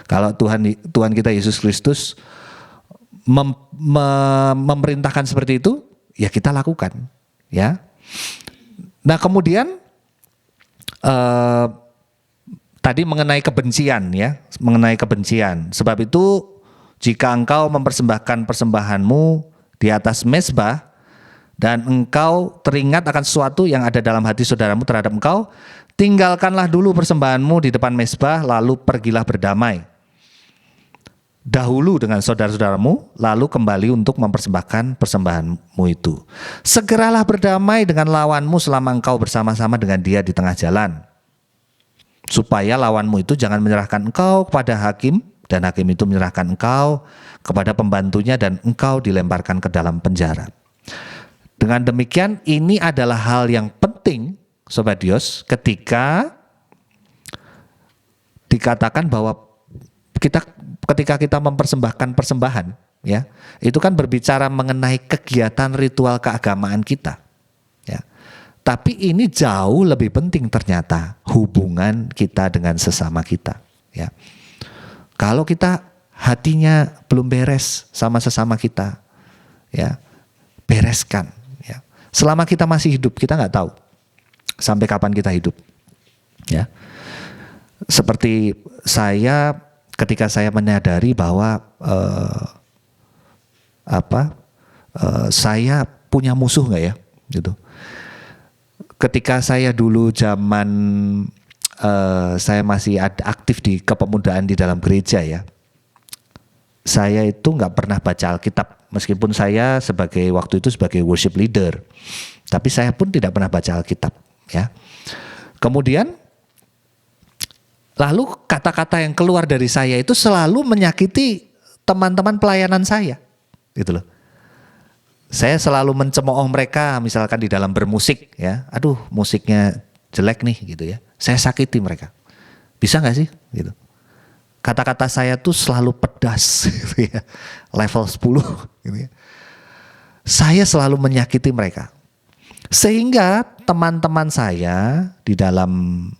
Kalau Tuhan kita Yesus Kristus memerintahkan seperti itu, ya kita lakukan ya. Nah kemudian tadi mengenai kebencian ya, mengenai kebencian. Sebab itu jika engkau mempersembahkan persembahanmu di atas mezbah dan engkau teringat akan sesuatu yang ada dalam hati saudaramu terhadap engkau, tinggalkanlah dulu persembahanmu di depan mezbah, lalu pergilah berdamai dahulu dengan saudara-saudaramu, lalu kembali untuk mempersembahkan persembahanmu itu. Segeralah berdamai dengan lawanmu selama engkau bersama-sama dengan dia di tengah jalan, supaya lawanmu itu jangan menyerahkan engkau kepada hakim, dan hakim itu menyerahkan engkau kepada pembantunya, dan engkau dilemparkan ke dalam penjara. Dengan demikian, ini adalah hal yang penting, Sobat Dios, ketika dikatakan bahwa ketika kita mempersembahkan persembahan, ya, itu kan berbicara mengenai kegiatan ritual keagamaan kita, ya. Tapi ini jauh lebih penting ternyata hubungan kita dengan sesama kita, ya. Kalau kita hatinya belum beres sama sesama kita, ya, bereskan, ya. Selama kita masih hidup, kita nggak tahu sampai kapan kita hidup, ya. Seperti saya. Ketika saya menyadari bahwa saya punya musuh nggak ya, gitu. Ketika saya dulu zaman saya masih aktif di kepemudaan di dalam gereja ya, saya itu nggak pernah baca Alkitab, meskipun saya waktu itu sebagai worship leader, tapi saya pun tidak pernah baca Alkitab, ya. Kemudian lalu kata-kata yang keluar dari saya itu selalu menyakiti teman-teman pelayanan saya, gitu loh. Saya selalu mencemooh mereka, misalkan di dalam bermusik, ya. Aduh, musiknya jelek nih, gitu ya. Saya sakiti mereka. Bisa nggak sih, gitu. Kata-kata saya tuh selalu pedas, gitu ya. Level 10, gitu ya. Saya selalu menyakiti mereka, sehingga teman-teman saya di dalam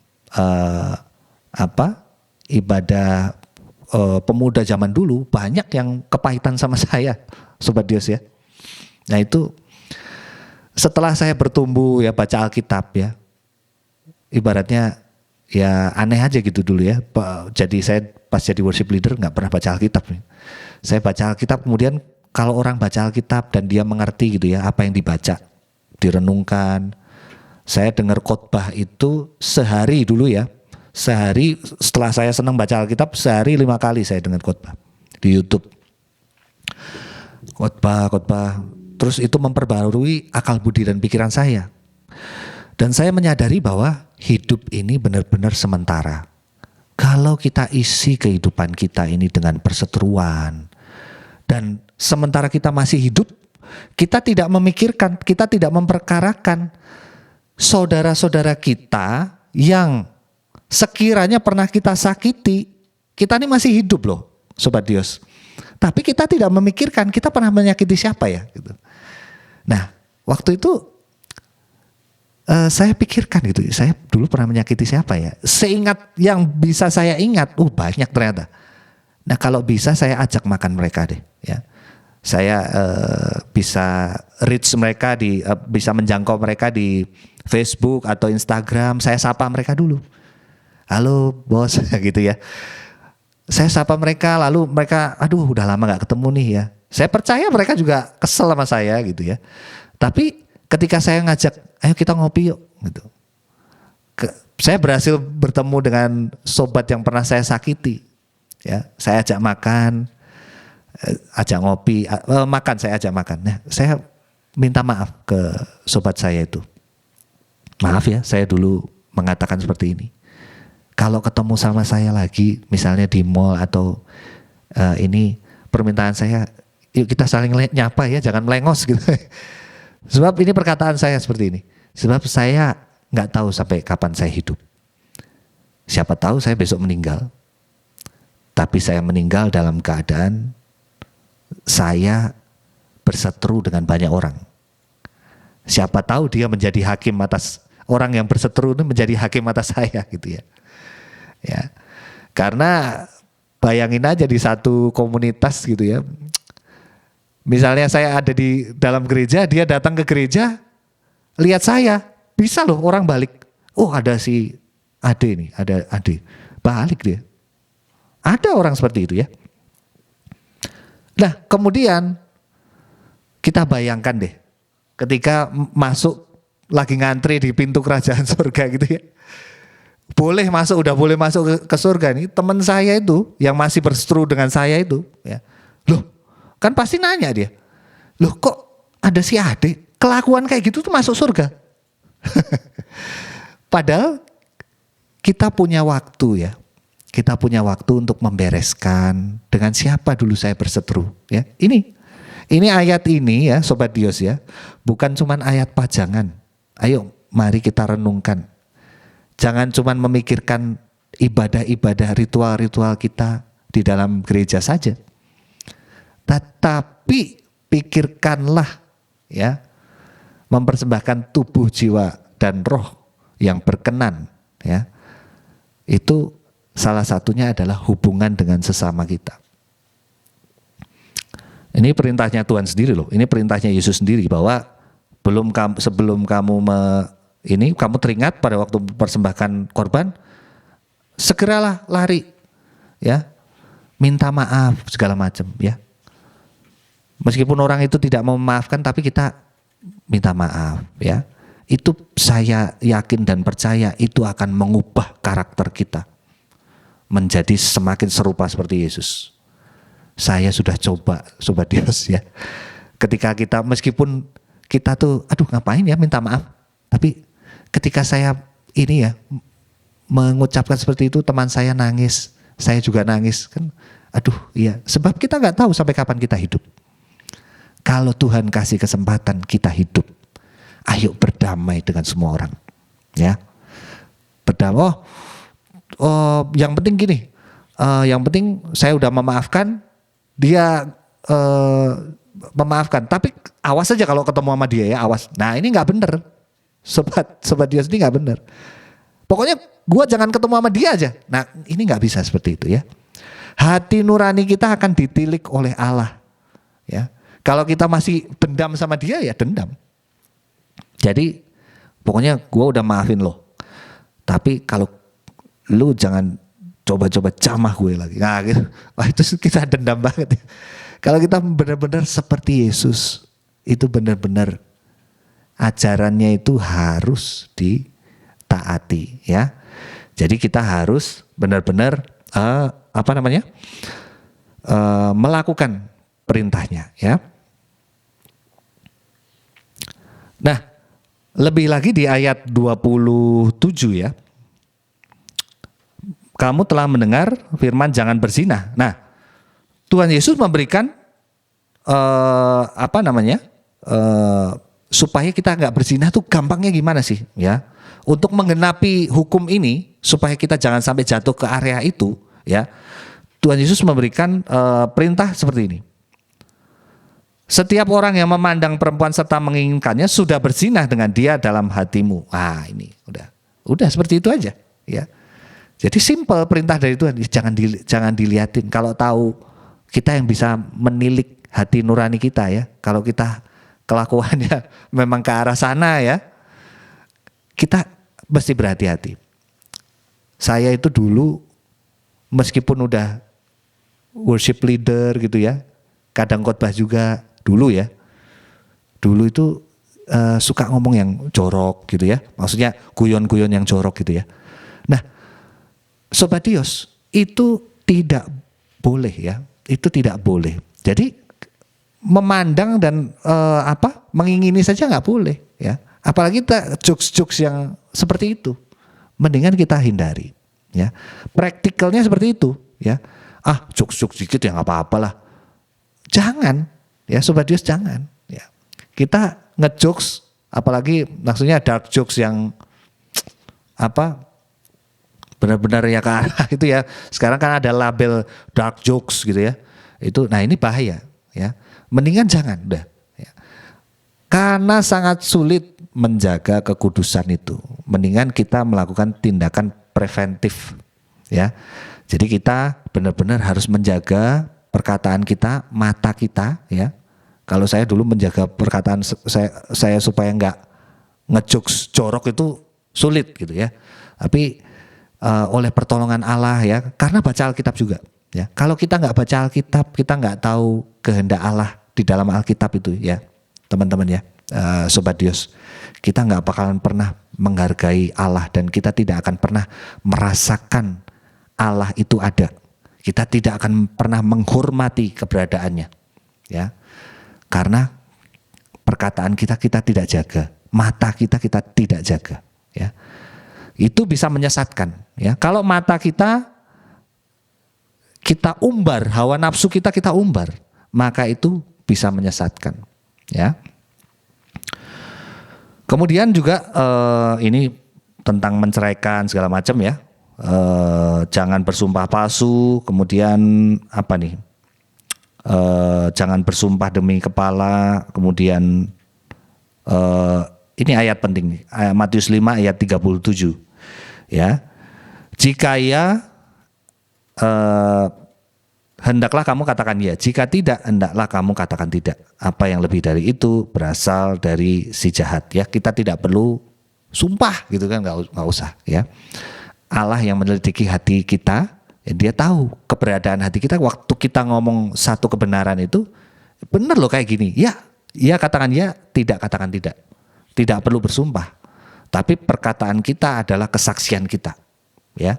ibadah pemuda zaman dulu banyak yang kepahitan sama saya, Sobat Dios ya. Nah itu setelah saya bertumbuh ya, baca Alkitab ya, ibaratnya ya aneh aja gitu dulu ya. Jadi saya pas jadi worship leader nggak pernah baca Alkitab. Saya baca Alkitab kemudian kalau orang baca Alkitab dan dia mengerti gitu ya apa yang dibaca, direnungkan. Saya dengar khotbah itu sehari dulu ya. Sehari setelah saya senang baca Alkitab, sehari 5 kali saya dengar khotbah di YouTube. Khotbah. Terus itu memperbarui akal budi dan pikiran saya. Dan saya menyadari bahwa hidup ini benar-benar sementara. Kalau kita isi kehidupan kita ini dengan perseteruan, dan sementara kita masih hidup, kita tidak memikirkan, kita tidak memperkarakan saudara-saudara kita yang sekiranya pernah kita sakiti. Kita ini masih hidup loh, Sobat Dios. Tapi kita tidak memikirkan kita pernah menyakiti siapa ya gitu. Nah, waktu itu saya pikirkan gitu, saya dulu pernah menyakiti siapa ya. Seingat yang bisa saya ingat, banyak ternyata. Nah, kalau bisa saya ajak makan mereka deh ya. Saya bisa reach mereka bisa menjangkau mereka di Facebook atau Instagram. Saya sapa mereka dulu. Halo bos gitu ya. Saya sapa mereka, lalu mereka, aduh udah lama gak ketemu nih ya. Saya percaya mereka juga kesel sama saya gitu ya. Tapi ketika saya ngajak, ayo kita ngopi yuk gitu. Saya berhasil bertemu dengan sobat yang pernah saya sakiti. Ya, saya ajak makan, ajak ngopi, makan saya ajak makan. Nah, saya minta maaf ke sobat saya itu. Maaf ya, saya dulu mengatakan seperti ini. Kalau ketemu sama saya lagi, misalnya di mall atau ini permintaan saya, yuk kita saling nyapa ya, jangan melengos gitu. Sebab ini perkataan saya seperti ini. Sebab saya nggak tahu sampai kapan saya hidup. Siapa tahu saya besok meninggal. Tapi saya meninggal dalam keadaan saya berseteru dengan banyak orang. Siapa tahu dia menjadi hakim atas orang yang berseteru itu, menjadi hakim atas saya gitu ya. Ya, karena bayangin aja di satu komunitas gitu ya. Misalnya saya ada di dalam gereja, dia datang ke gereja, lihat saya, bisa loh orang balik. Oh ada si Ade nih, ada Ade, balik dia. Ada orang seperti itu ya. Nah kemudian kita bayangkan deh, ketika masuk lagi ngantri di pintu kerajaan surga gitu ya. Boleh masuk, udah boleh masuk ke surga nih. Teman saya itu yang masih berseteru dengan saya itu, ya. Loh, kan pasti nanya dia. Loh, kok ada si Ade kelakuan kayak gitu tuh masuk surga? Padahal kita punya waktu ya. Kita punya waktu untuk membereskan dengan siapa dulu saya berseteru, ya. Ini ayat ini ya, Sobat Dios ya. Bukan cuman ayat pajangan. Ayo, mari kita renungkan. Jangan cuma memikirkan ibadah-ibadah, ritual-ritual kita di dalam gereja saja. Tetapi pikirkanlah ya, mempersembahkan tubuh, jiwa, dan roh yang berkenan ya. Itu salah satunya adalah hubungan dengan sesama kita. Ini perintahnya Tuhan sendiri loh, ini perintahnya Yesus sendiri bahwa sebelum kamu kamu teringat pada waktu mempersembahkan korban, segeralah lari, ya, minta maaf segala macam, ya. Meskipun orang itu tidak mau memaafkan, tapi kita minta maaf, ya. Itu saya yakin dan percaya itu akan mengubah karakter kita menjadi semakin serupa seperti Yesus. Saya sudah coba, Sobat Dios ya. Ketika kita meskipun kita tuh, aduh ngapain ya minta maaf, tapi ketika saya ini ya mengucapkan seperti itu, teman saya nangis, saya juga nangis kan. Aduh iya, sebab kita nggak tahu sampai kapan kita hidup. Kalau Tuhan kasih kesempatan kita hidup, ayo berdamai dengan semua orang, ya. Berdamai. Yang penting gini, yang penting saya udah memaafkan, dia memaafkan. Tapi awas aja kalau ketemu sama dia ya, awas. Nah ini nggak bener. Sobat Dios ini nggak benar. Pokoknya gue jangan ketemu sama dia aja. Nah ini nggak bisa seperti itu ya. Hati nurani kita akan ditilik oleh Allah. Ya, kalau kita masih dendam sama dia ya dendam. Jadi pokoknya gue udah maafin lo. Tapi kalau lu jangan coba-coba jamah gue lagi. Nah gitu. Wah itu kita dendam banget ya. Kalau kita benar-benar seperti Yesus, itu benar-benar ajarannya itu harus ditaati ya. Jadi kita harus benar-benar melakukan perintahnya ya. Nah, lebih lagi di ayat 27 ya. Kamu telah mendengar firman jangan berzina. Nah, Tuhan Yesus memberikan supaya kita nggak berzina tuh gampangnya gimana sih ya? Untuk menggenapi hukum ini supaya kita jangan sampai jatuh ke area itu ya. Tuhan Yesus memberikan perintah seperti ini. Setiap orang yang memandang perempuan serta menginginkannya sudah berzinah dengan dia dalam hatimu. Ah, ini udah seperti itu aja ya. Jadi simple perintah dari Tuhan, jangan dilihatin. Kalau tahu kita yang bisa menilik hati nurani kita ya. Kalau kita kelakuannya memang ke arah sana ya, kita mesti berhati-hati. Saya itu dulu meskipun udah worship leader gitu ya, kadang khotbah juga dulu ya. Dulu itu suka ngomong yang jorok gitu ya. Maksudnya guyon-guyon yang jorok gitu ya. Nah, Sobat Dios, itu tidak boleh ya. Itu tidak boleh. Jadi memandang dan mengingini saja nggak boleh ya. Apalagi kita jokes-jokes yang seperti itu, mendingan kita hindari ya. Praktikalnya seperti itu ya. Jokes-jokes dikit ya nggak apa-apalah. Jangan ya, Sobat Dios, jangan ya. Kita ngejokes, apalagi maksudnya dark jokes yang benar-benar ya itu ya. Sekarang kan ada label dark jokes gitu ya. Itu, nah ini bahaya ya. Mendingan jangan udah. Ya. Karena sangat sulit menjaga kekudusan itu. Mendingan kita melakukan tindakan preventif ya. Jadi kita benar-benar harus menjaga perkataan kita, mata kita ya. Kalau saya dulu menjaga perkataan saya supaya nggak ngejokes jorok itu sulit gitu ya. Tapi oleh pertolongan Allah ya, karena baca Alkitab juga ya. Kalau kita nggak baca Alkitab, kita nggak tahu kehendak Allah di dalam Alkitab itu ya, teman-teman ya, Sobat Dios, kita nggak bakalan pernah menghargai Allah dan kita tidak akan pernah merasakan Allah itu ada. Kita tidak akan pernah menghormati keberadaannya ya, karena perkataan kita tidak jaga, mata kita tidak jaga ya. Itu bisa menyesatkan ya. Kalau mata kita umbar, hawa nafsu kita umbar, maka itu bisa menyesatkan ya. Kemudian juga ini tentang menceraikan segala macam ya. Jangan bersumpah palsu, kemudian jangan bersumpah demi kepala, kemudian ini ayat penting, Matius 5 ayat 37 ya. Jika ya, hendaklah kamu katakan ya, jika tidak, hendaklah kamu katakan tidak. Apa yang lebih dari itu berasal dari si jahat ya. Kita tidak perlu sumpah gitu kan, nggak usah ya. Allah yang menyelidiki hati kita, ya, dia tahu keberadaan hati kita. Waktu kita ngomong satu kebenaran itu benar loh kayak gini, ya katakan ya, tidak katakan tidak. Tidak perlu bersumpah, tapi perkataan kita adalah kesaksian kita, ya.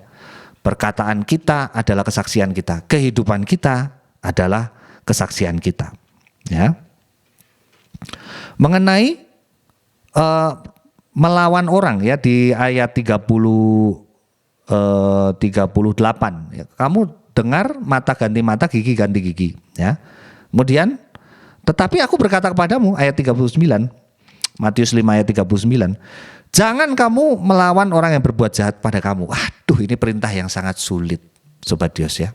Perkataan kita adalah kesaksian kita, kehidupan kita adalah kesaksian kita, ya. Mengenai melawan orang ya di ayat 38, ya. Kamu dengar mata ganti mata, gigi ganti gigi, ya. Kemudian, tetapi aku berkata kepadamu, ayat 39. Matius 5 ayat 39, jangan kamu melawan orang yang berbuat jahat pada kamu. Aduh, ini perintah yang sangat sulit, Sobat Dios ya.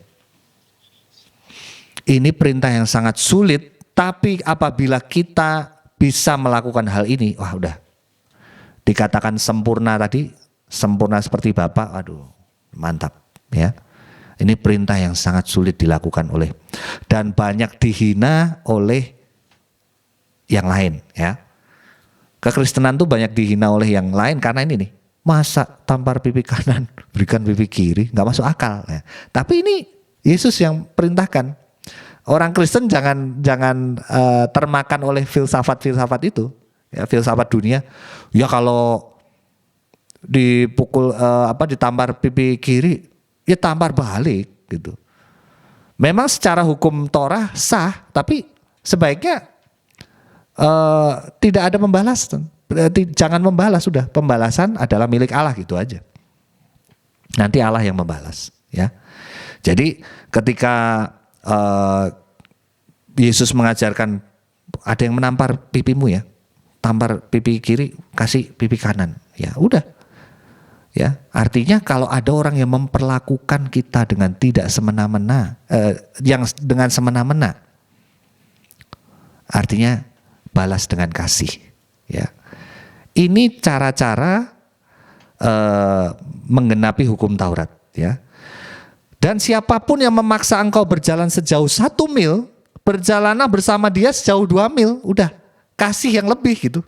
Ini perintah yang sangat sulit, tapi apabila kita bisa melakukan hal ini, wah udah. Dikatakan sempurna tadi, sempurna seperti Bapa, aduh mantap ya. Ini perintah yang sangat sulit dilakukan oleh, dan banyak dihina oleh yang lain ya. Kekristenan tuh banyak dihina oleh yang lain karena ini nih, masa tampar pipi kanan berikan pipi kiri, nggak masuk akal ya. Tapi ini Yesus yang perintahkan, Orang Kristen jangan termakan oleh filsafat itu, ya, filsafat dunia. Ya kalau dipukul ditampar pipi kiri, ya tampar balik gitu. Memang secara hukum Torah sah, tapi sebaiknya tidak ada pembalasan. Jangan membalas, sudah, pembalasan adalah milik Allah gitu aja. Nanti Allah yang membalas, ya. Jadi ketika Yesus mengajarkan ada yang menampar pipimu ya, tampar pipi kiri, kasih pipi kanan, ya udah. Ya, artinya kalau ada orang yang memperlakukan kita dengan tidak semena-mena, dengan semena-mena, artinya balas dengan kasih. Ya, ini cara-cara menggenapi hukum Taurat. Ya, dan siapapun yang memaksa engkau berjalan sejauh 1 mil, berjalanlah bersama dia sejauh 2 mil. Udah, kasih yang lebih gitu.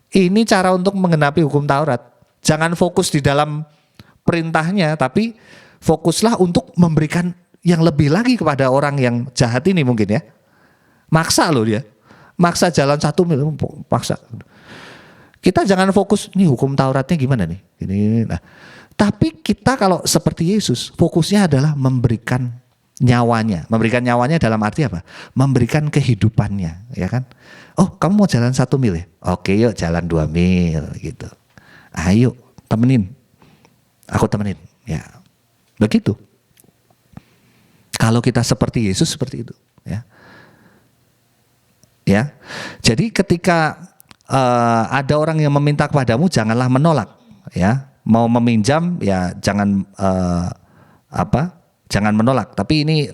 Ini cara untuk menggenapi hukum Taurat. Jangan fokus di dalam perintahnya, tapi fokuslah untuk memberikan yang lebih lagi kepada orang yang jahat ini mungkin ya. Maksa loh dia. Maksa jalan 1 mil, paksa. Kita jangan fokus, ini hukum Tauratnya gimana nih. Ini. Nah, tapi kita kalau seperti Yesus, fokusnya adalah memberikan nyawanya. Memberikan nyawanya dalam arti apa? Memberikan kehidupannya, ya kan? Oh, kamu mau jalan 1 mil ya? Oke, yuk jalan 2 mil gitu. Ayo temenin, aku temenin, ya begitu. Kalau kita seperti Yesus seperti itu, ya. Ya, jadi ketika ada orang yang meminta kepadamu, janganlah menolak, ya. Mau meminjam, ya jangan jangan menolak. Tapi ini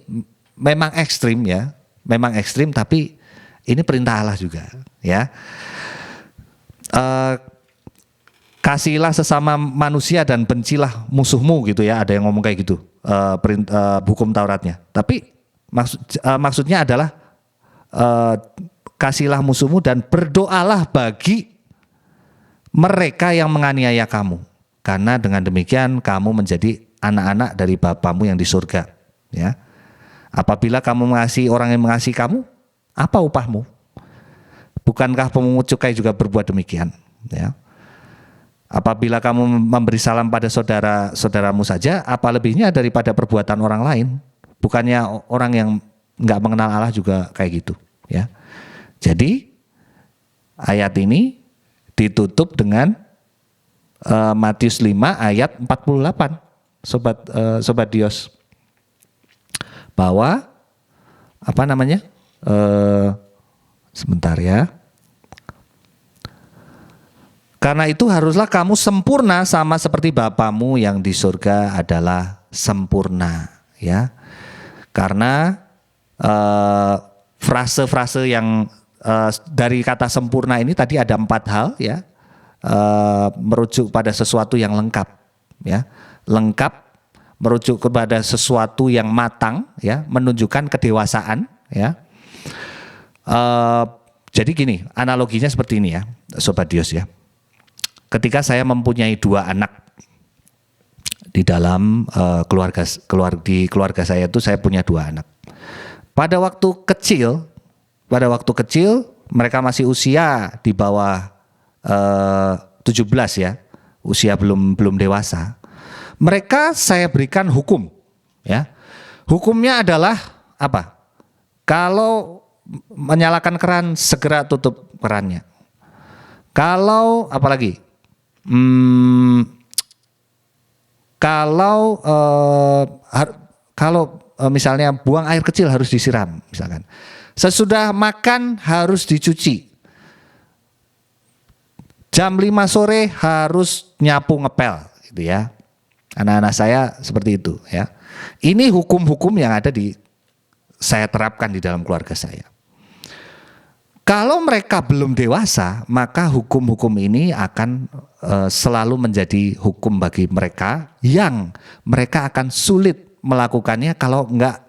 memang ekstrim ya, memang ekstrim. Tapi ini perintah Allah juga, ya. Kasihlah sesama manusia dan bencilah musuhmu gitu ya, ada yang ngomong kayak gitu, hukum Tauratnya. Tapi maksudnya adalah kasihlah musuhmu dan berdoalah bagi mereka yang menganiaya kamu, karena dengan demikian kamu menjadi anak-anak dari Bapamu yang di surga. Ya, apabila kamu mengasihi orang yang mengasihi kamu, apa upahmu? Bukankah pemungut cukai juga berbuat demikian? Ya. Apabila kamu memberi salam pada saudaramu saja, apa lebihnya daripada perbuatan orang lain? Bukannya orang yang nggak mengenal Allah juga kayak gitu, ya. Jadi ayat ini ditutup dengan Matius 5 ayat 48, sobat Dios, bahwa sebentar ya. Karena itu haruslah kamu sempurna sama seperti Bapamu yang di surga adalah sempurna, ya. Karena frase-frase yang dari kata sempurna ini tadi ada 4 hal, ya. Merujuk pada sesuatu yang lengkap, ya. Lengkap merujuk kepada sesuatu yang matang, ya, menunjukkan kedewasaan, ya. Jadi gini, analoginya seperti ini ya, sobat Dios ya. Ketika saya mempunyai 2 anak di dalam keluarga saya itu, saya punya 2 anak. Pada waktu kecil mereka masih usia di bawah 17 ya, usia belum dewasa. Mereka saya berikan hukum, ya. Hukumnya adalah apa? Kalau menyalakan keran, segera tutup kerannya. Kalau apalagi? Kalau misalnya buang air kecil harus disiram, misalkan. Sesudah makan harus dicuci. Jam 5 sore harus nyapu ngepel, gitu ya. Anak-anak saya seperti itu, ya. Ini hukum-hukum yang ada saya terapkan di dalam keluarga saya. Kalau mereka belum dewasa, maka hukum-hukum ini akan selalu menjadi hukum bagi mereka yang mereka akan sulit melakukannya kalau enggak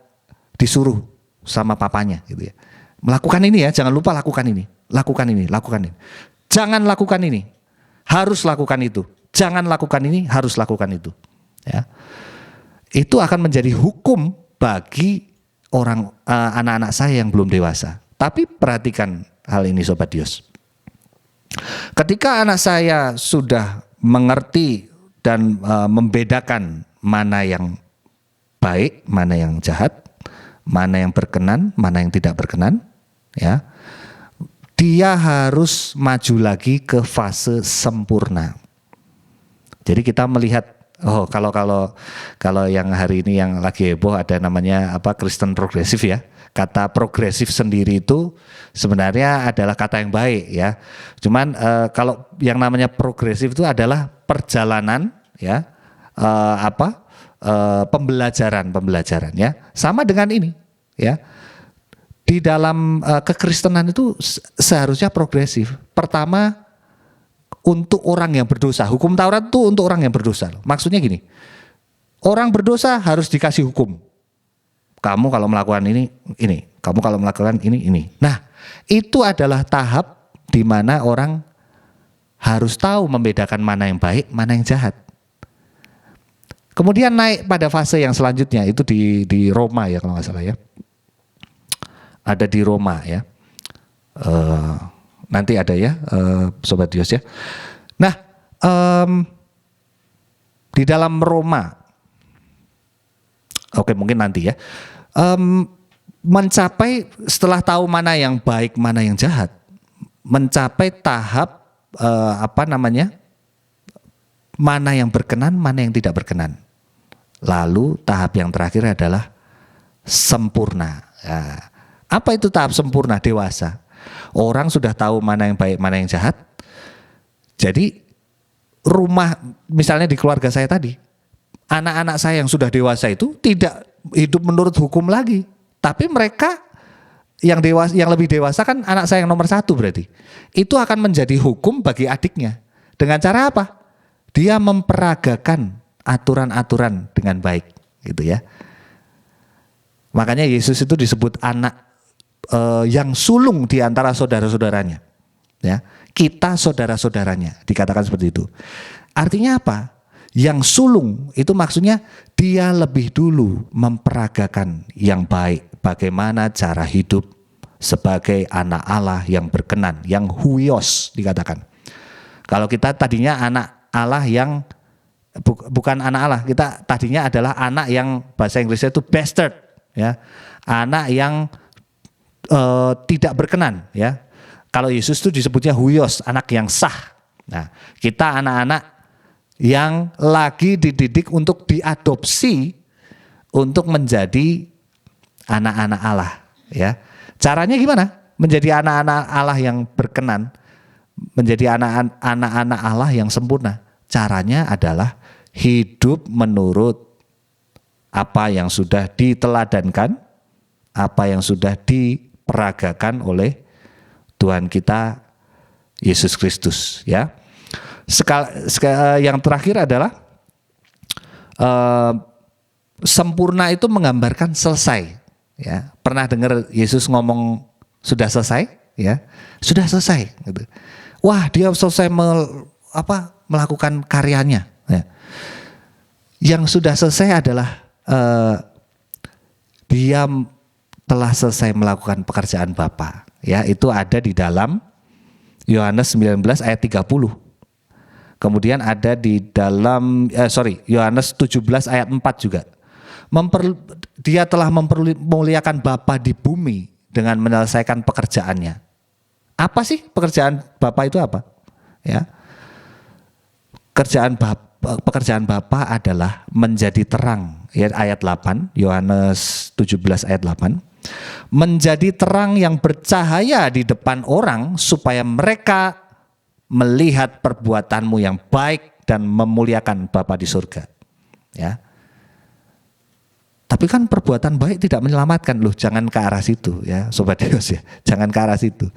disuruh sama papanya, gitu ya. Melakukan ini ya, jangan lupa lakukan ini, lakukan ini, lakukan ini. Jangan lakukan ini, harus lakukan itu. Jangan lakukan ini, harus lakukan itu. Ya. Itu akan menjadi hukum bagi anak-anak saya yang belum dewasa. Tapi perhatikan hal ini Sobat Dios. Ketika anak saya sudah mengerti dan membedakan mana yang baik, mana yang jahat, mana yang berkenan, mana yang tidak berkenan, ya, dia harus maju lagi ke fase sempurna. Jadi kita melihat, kalau yang hari ini yang lagi heboh ada namanya Kristen progresif ya. Kata progresif sendiri itu sebenarnya adalah kata yang baik ya. Cuman kalau yang namanya progresif itu adalah perjalanan ya, pembelajaran ya. Sama dengan ini ya. Di dalam kekristenan itu seharusnya progresif. Pertama, untuk orang yang berdosa. Hukum Taurat itu untuk orang yang berdosa. Maksudnya gini, orang berdosa harus dikasih hukum. Kamu kalau melakukan ini. Kamu kalau melakukan ini. Nah, itu adalah tahap di mana orang harus tahu membedakan mana yang baik, mana yang jahat. Kemudian naik pada fase yang selanjutnya, itu di Roma ya kalau nggak salah ya. Ada di Roma ya. Nanti ada ya Sobat Dios ya. Nah, di dalam Roma, oke mungkin nanti ya, mencapai setelah tahu mana yang baik, mana yang jahat, mencapai tahap mana yang berkenan, mana yang tidak berkenan. Lalu tahap yang terakhir adalah sempurna. Nah, apa itu tahap sempurna? Dewasa. Orang sudah tahu mana yang baik, mana yang jahat. Jadi rumah, misalnya di keluarga saya tadi, anak-anak saya yang sudah dewasa itu tidak hidup menurut hukum lagi. Tapi mereka yang lebih dewasa kan anak saya yang nomor 1 berarti. Itu akan menjadi hukum bagi adiknya. Dengan cara apa? Dia memperagakan aturan-aturan dengan baik, gitu ya. Makanya Yesus itu disebut anak yang sulung di antara saudara-saudaranya. Ya, kita saudara-saudaranya, dikatakan seperti itu. Artinya apa? Yang sulung itu maksudnya dia lebih dulu memperagakan yang baik, bagaimana cara hidup sebagai anak Allah yang berkenan, yang huios dikatakan. Kalau kita tadinya anak Allah yang bukan anak Allah, kita tadinya adalah anak yang bahasa Inggrisnya itu bastard, ya, anak yang tidak berkenan, ya. Kalau Yesus itu disebutnya huios, anak yang sah. Nah, kita anak-anak yang lagi dididik untuk diadopsi untuk menjadi anak-anak Allah, ya. Caranya gimana? Menjadi anak-anak Allah yang berkenan, menjadi anak-anak Allah yang sempurna. Caranya adalah hidup menurut apa yang sudah diteladankan, apa yang sudah diperagakan oleh Tuhan kita Yesus Kristus, ya. Yang terakhir adalah sempurna itu menggambarkan selesai, ya. Pernah dengar Yesus ngomong sudah selesai, ya? Sudah selesai, gitu. Wah, dia selesai melakukan karyanya, ya. Yang sudah selesai adalah dia telah selesai melakukan pekerjaan Bapa. Ya, itu ada di dalam Yohanes 19 ayat 30. Kemudian ada di dalam Yohanes 17 ayat 4 juga. Dia telah memuliakan Bapa di bumi dengan menyelesaikan pekerjaannya. Apa sih pekerjaan Bapa itu apa? Ya. Pekerjaan Bapa adalah menjadi terang, ya, ayat 8, Yohanes 17 ayat 8. Menjadi terang yang bercahaya di depan orang supaya mereka melihat perbuatanmu yang baik dan memuliakan Bapa di surga. Ya. Tapi kan perbuatan baik tidak menyelamatkan loh, jangan ke arah situ ya, Sobat Dios ya. Jangan ke arah situ.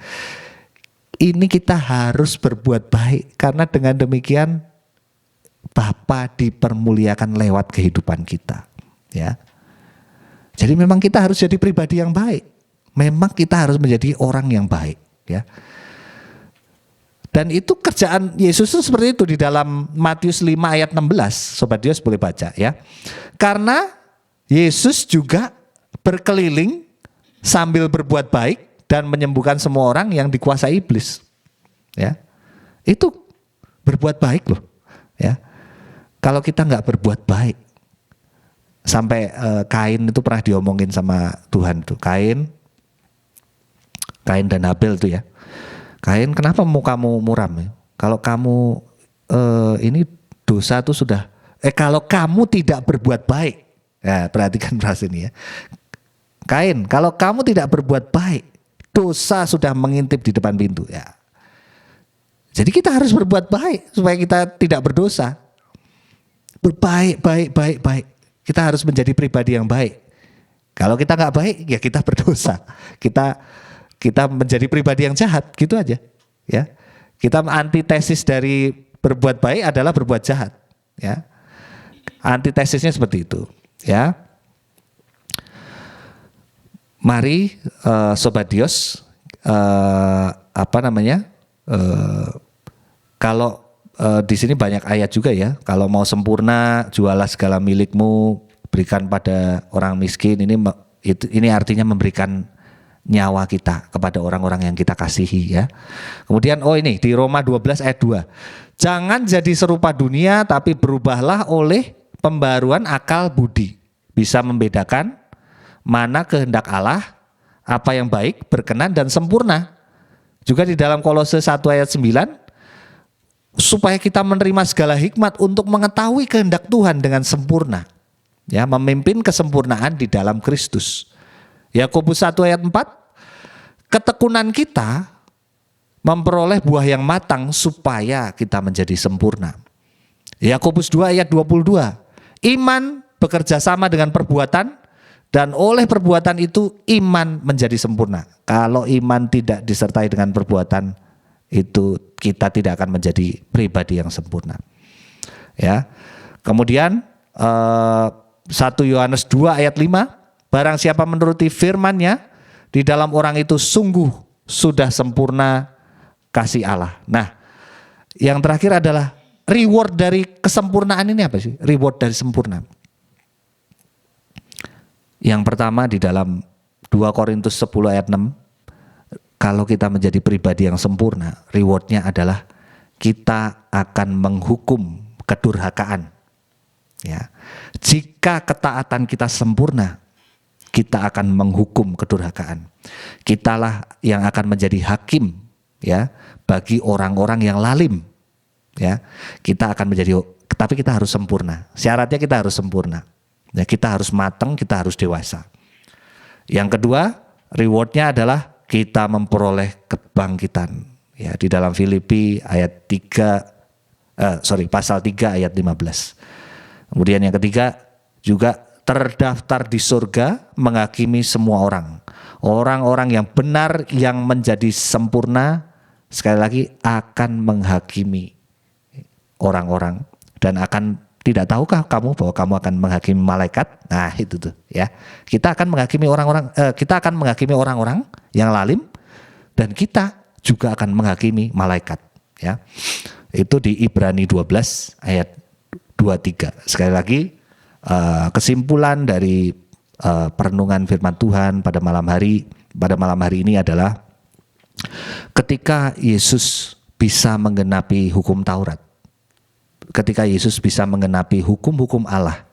Ini kita harus berbuat baik karena dengan demikian Bapa dipermuliakan lewat kehidupan kita, ya. Jadi memang kita harus jadi pribadi yang baik. Memang kita harus menjadi orang yang baik, ya. Dan itu kerjaan Yesus itu seperti itu di dalam Matius 5 ayat 16. Sobat Dios boleh baca, ya. Karena Yesus juga berkeliling sambil berbuat baik dan menyembuhkan semua orang yang dikuasai iblis. Ya, itu berbuat baik loh. Ya, kalau kita nggak berbuat baik, sampai Kain itu pernah diomongin sama Tuhan tuh. Kain dan Habel tuh ya. Kain, kenapa mukamu muram ya? Kalau kamu ini dosa tuh sudah kalau kamu tidak berbuat baik. Ya, perhatikan frase ini ya. Kain, kalau kamu tidak berbuat baik, dosa sudah mengintip di depan pintu ya. Jadi kita harus berbuat baik supaya kita tidak berdosa. Berbaik, baik. Kita harus menjadi pribadi yang baik. Kalau kita nggak baik, ya kita berdosa. Kita menjadi pribadi yang jahat, gitu aja. Ya, kita antitesis dari berbuat baik adalah berbuat jahat. Ya, antitesisnya seperti itu. Ya, mari Sobat Dios, kalau di sini banyak ayat juga ya. Kalau mau sempurna, jualah segala milikmu, berikan pada orang miskin. Ini artinya memberikan nyawa kita kepada orang-orang yang kita kasihi ya. Kemudian ini di Roma 12 ayat 2. Jangan jadi serupa dunia, tapi berubahlah oleh pembaruan akal budi. Bisa membedakan mana kehendak Allah, apa yang baik, berkenan dan sempurna. Juga di dalam Kolose 1 ayat 9, supaya kita menerima segala hikmat untuk mengetahui kehendak Tuhan dengan sempurna. Ya, memimpin kesempurnaan di dalam Kristus. Yakobus 1 ayat 4, ketekunan kita memperoleh buah yang matang supaya kita menjadi sempurna. Yakobus 2 ayat 22, iman bekerja sama dengan perbuatan dan oleh perbuatan itu iman menjadi sempurna. Kalau iman tidak disertai dengan perbuatan, itu kita tidak akan menjadi pribadi yang sempurna. Ya. Kemudian 1 Yohanes 2 ayat 5, barang siapa menuruti firman-Nya, di dalam orang itu sungguh sudah sempurna kasih Allah. Nah, yang terakhir adalah reward dari kesempurnaan ini apa sih? Reward dari sempurna. Yang pertama di dalam 2 Korintus 10 ayat 6, kalau kita menjadi pribadi yang sempurna, rewardnya adalah kita akan menghukum kedurhakaan. Ya. Jika ketaatan kita sempurna, kita akan menghukum kedurhakaan. Kitalah yang akan menjadi hakim ya bagi orang-orang yang lalim. Ya. Kita akan menjadi, tapi kita harus sempurna. Syaratnya kita harus sempurna. Ya, kita harus matang, kita harus dewasa. Yang kedua, rewardnya adalah kita memperoleh kebangkitan. Ya, di dalam Filipi ayat pasal 3 ayat 15. Kemudian yang ketiga juga terdaftar di surga menghakimi semua orang. Orang-orang yang benar yang menjadi sempurna sekali lagi akan menghakimi orang-orang dan akan, tidak tahukah kamu bahwa kamu akan menghakimi malaikat? Nah, itu tuh ya. Kita akan menghakimi orang-orang yang lalim dan kita juga akan menghakimi malaikat ya. Itu di Ibrani 12 ayat 23. Sekali lagi kesimpulan dari perenungan firman Tuhan pada malam hari ini adalah ketika Yesus bisa menggenapi hukum Taurat, ketika Yesus bisa menggenapi hukum-hukum Allah,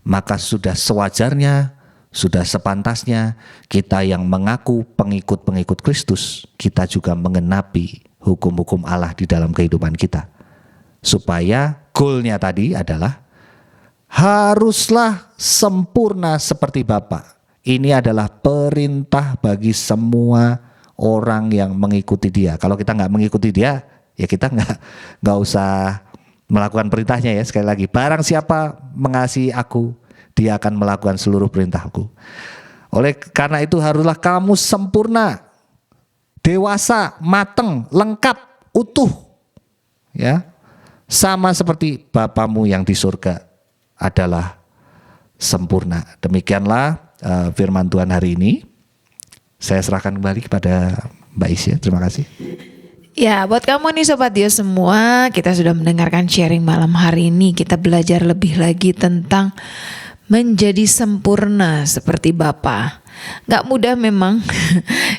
maka sudah sewajarnya, sudah sepantasnya kita yang mengaku pengikut-pengikut Kristus, kita juga menggenapi hukum-hukum Allah di dalam kehidupan kita. Supaya goalnya tadi adalah haruslah sempurna seperti Bapa. Ini adalah perintah bagi semua orang yang mengikuti Dia. Kalau kita nggak mengikuti Dia, ya kita nggak usah melakukan perintahnya ya. Sekali lagi, barang siapa mengasihi aku, dia akan melakukan seluruh perintahku. Oleh karena itu haruslah kamu sempurna, dewasa, mateng, lengkap, utuh. Ya. Sama seperti Bapamu yang di surga adalah sempurna. Demikianlah firman Tuhan hari ini. Saya serahkan kembali kepada Mbak Isya. Terima kasih. Ya, buat kamu nih Sobat Dios semua, kita sudah mendengarkan sharing malam hari ini. Kita belajar lebih lagi tentang menjadi sempurna seperti Bapa. Gak mudah memang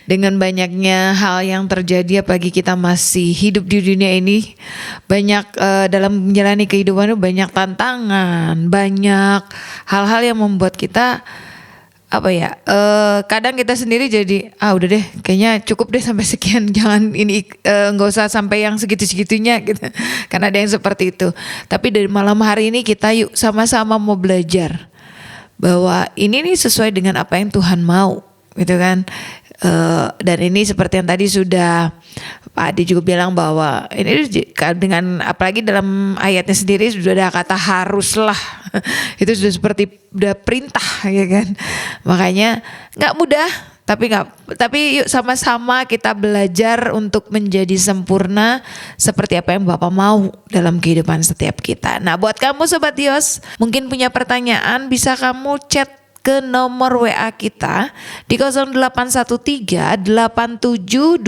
dengan banyaknya hal yang terjadi apalagi kita masih hidup di dunia ini. Banyak dalam menjalani kehidupan itu banyak tantangan, banyak hal-hal yang membuat kita kadang kita sendiri jadi udah deh kayaknya cukup deh sampai sekian, jangan ini nggak usah sampai yang segitu-segitunya gitu. Karena ada yang seperti itu. Tapi dari malam hari ini kita yuk sama-sama mau belajar bahwa ini nih sesuai dengan apa yang Tuhan mau gitu kan. Dan ini seperti yang tadi sudah Pak Adi juga bilang bahwa ini dengan apalagi dalam ayatnya sendiri sudah ada kata haruslah. Itu sudah seperti udah perintah ya kan. Makanya nggak mudah, tapi yuk sama-sama kita belajar untuk menjadi sempurna seperti apa yang Bapak mau dalam kehidupan setiap kita. Nah, buat kamu Sobat Dios, mungkin punya pertanyaan, bisa kamu chat ke nomor WA kita di 0813 8722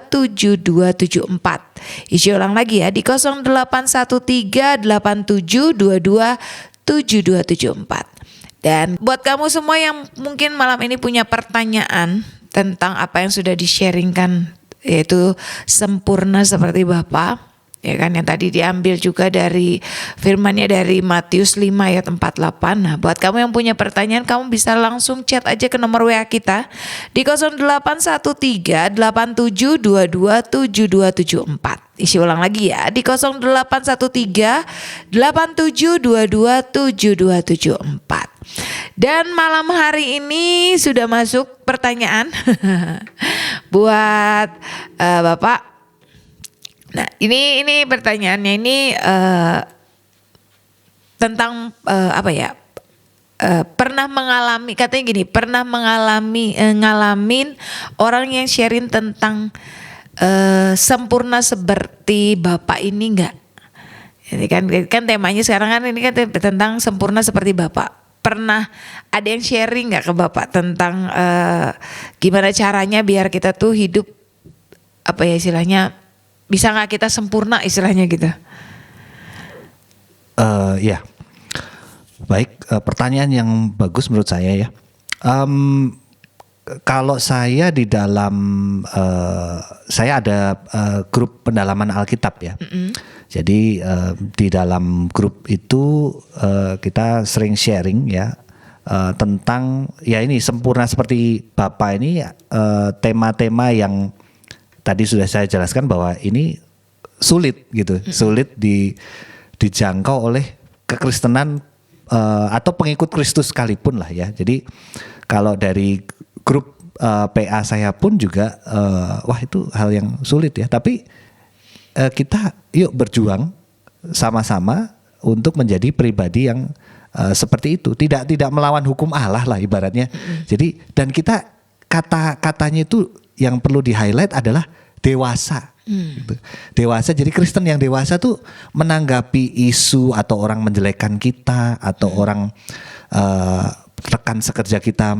7274. Isi ulang lagi ya, di 0813 8722 7274. Dan buat kamu semua yang mungkin malam ini punya pertanyaan tentang apa yang sudah di-sharingkan, yaitu sempurna seperti Bapa, ya kan, yang tadi diambil juga dari firman-Nya dari Matius 5 ayat 48. Nah, buat kamu yang punya pertanyaan, kamu bisa langsung chat aja ke nomor WA kita di 0813 8722 7274. Isi ulang lagi ya, di 0813 8722 7274. Dan malam hari ini sudah masuk pertanyaan buat Bapak. Nah, ini pertanyaannya ini tentang pernah mengalami, katanya gini, pernah ngalamin orang yang sharing tentang sempurna seperti Bapak ini enggak? Ini kan temanya sekarang kan ini kan tentang sempurna seperti Bapak. Pernah ada yang sharing enggak ke Bapak tentang gimana caranya biar kita tuh hidup istilahnya, bisa nggak kita sempurna istilahnya gitu? Ya, baik, pertanyaan yang bagus menurut saya ya. Kalau saya di dalam saya ada grup pendalaman Alkitab ya. Jadi di dalam grup itu kita sering sharing ya tentang ya ini sempurna seperti Bapak ini, tema-tema yang tadi sudah saya jelaskan bahwa ini sulit gitu, sulit dijangkau oleh kekristenan atau pengikut Kristus sekalipun lah ya. Jadi kalau dari grup PA saya pun juga wah itu hal yang sulit ya. Tapi kita yuk berjuang sama-sama untuk menjadi pribadi yang seperti itu, tidak melawan hukum Allah lah ibaratnya. Jadi dan kita kata-katanya itu yang perlu di-highlight adalah dewasa. Gitu. Dewasa, jadi Kristen yang dewasa tuh menanggapi isu atau orang menjelekkan kita atau orang rekan sekerja kita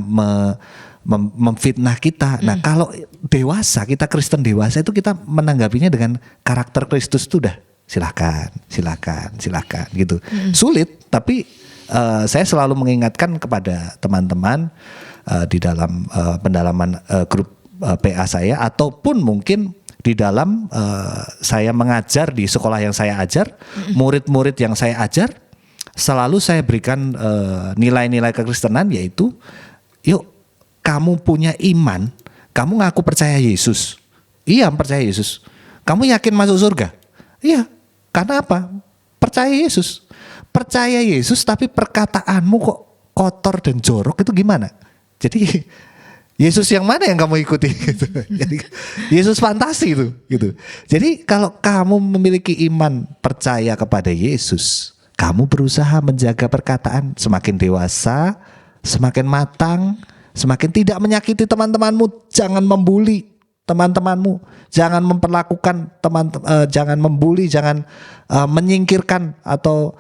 memfitnah kita. Nah, kalau dewasa, kita Kristen dewasa itu kita menanggapinya dengan karakter Kristus itu udah silakan gitu. Sulit, tapi saya selalu mengingatkan kepada teman-teman di dalam pendalaman grup PA saya ataupun mungkin di dalam saya mengajar di sekolah yang saya ajar, murid-murid yang saya ajar, selalu saya berikan nilai-nilai kekristenan, yaitu yuk kamu punya iman, kamu ngaku percaya Yesus. Iya, percaya Yesus. Kamu yakin masuk surga? Iya. Karena apa? Percaya Yesus. Percaya Yesus tapi perkataanmu kok kotor dan jorok, itu gimana? Jadi Yesus yang mana yang kamu ikuti gitu. Jadi, Yesus fantasi itu gitu. Jadi kalau kamu memiliki iman percaya kepada Yesus, kamu berusaha menjaga perkataan, semakin dewasa, semakin matang, semakin tidak menyakiti teman-temanmu, jangan membuli teman-temanmu, jangan memperlakukan jangan membuli, jangan menyingkirkan atau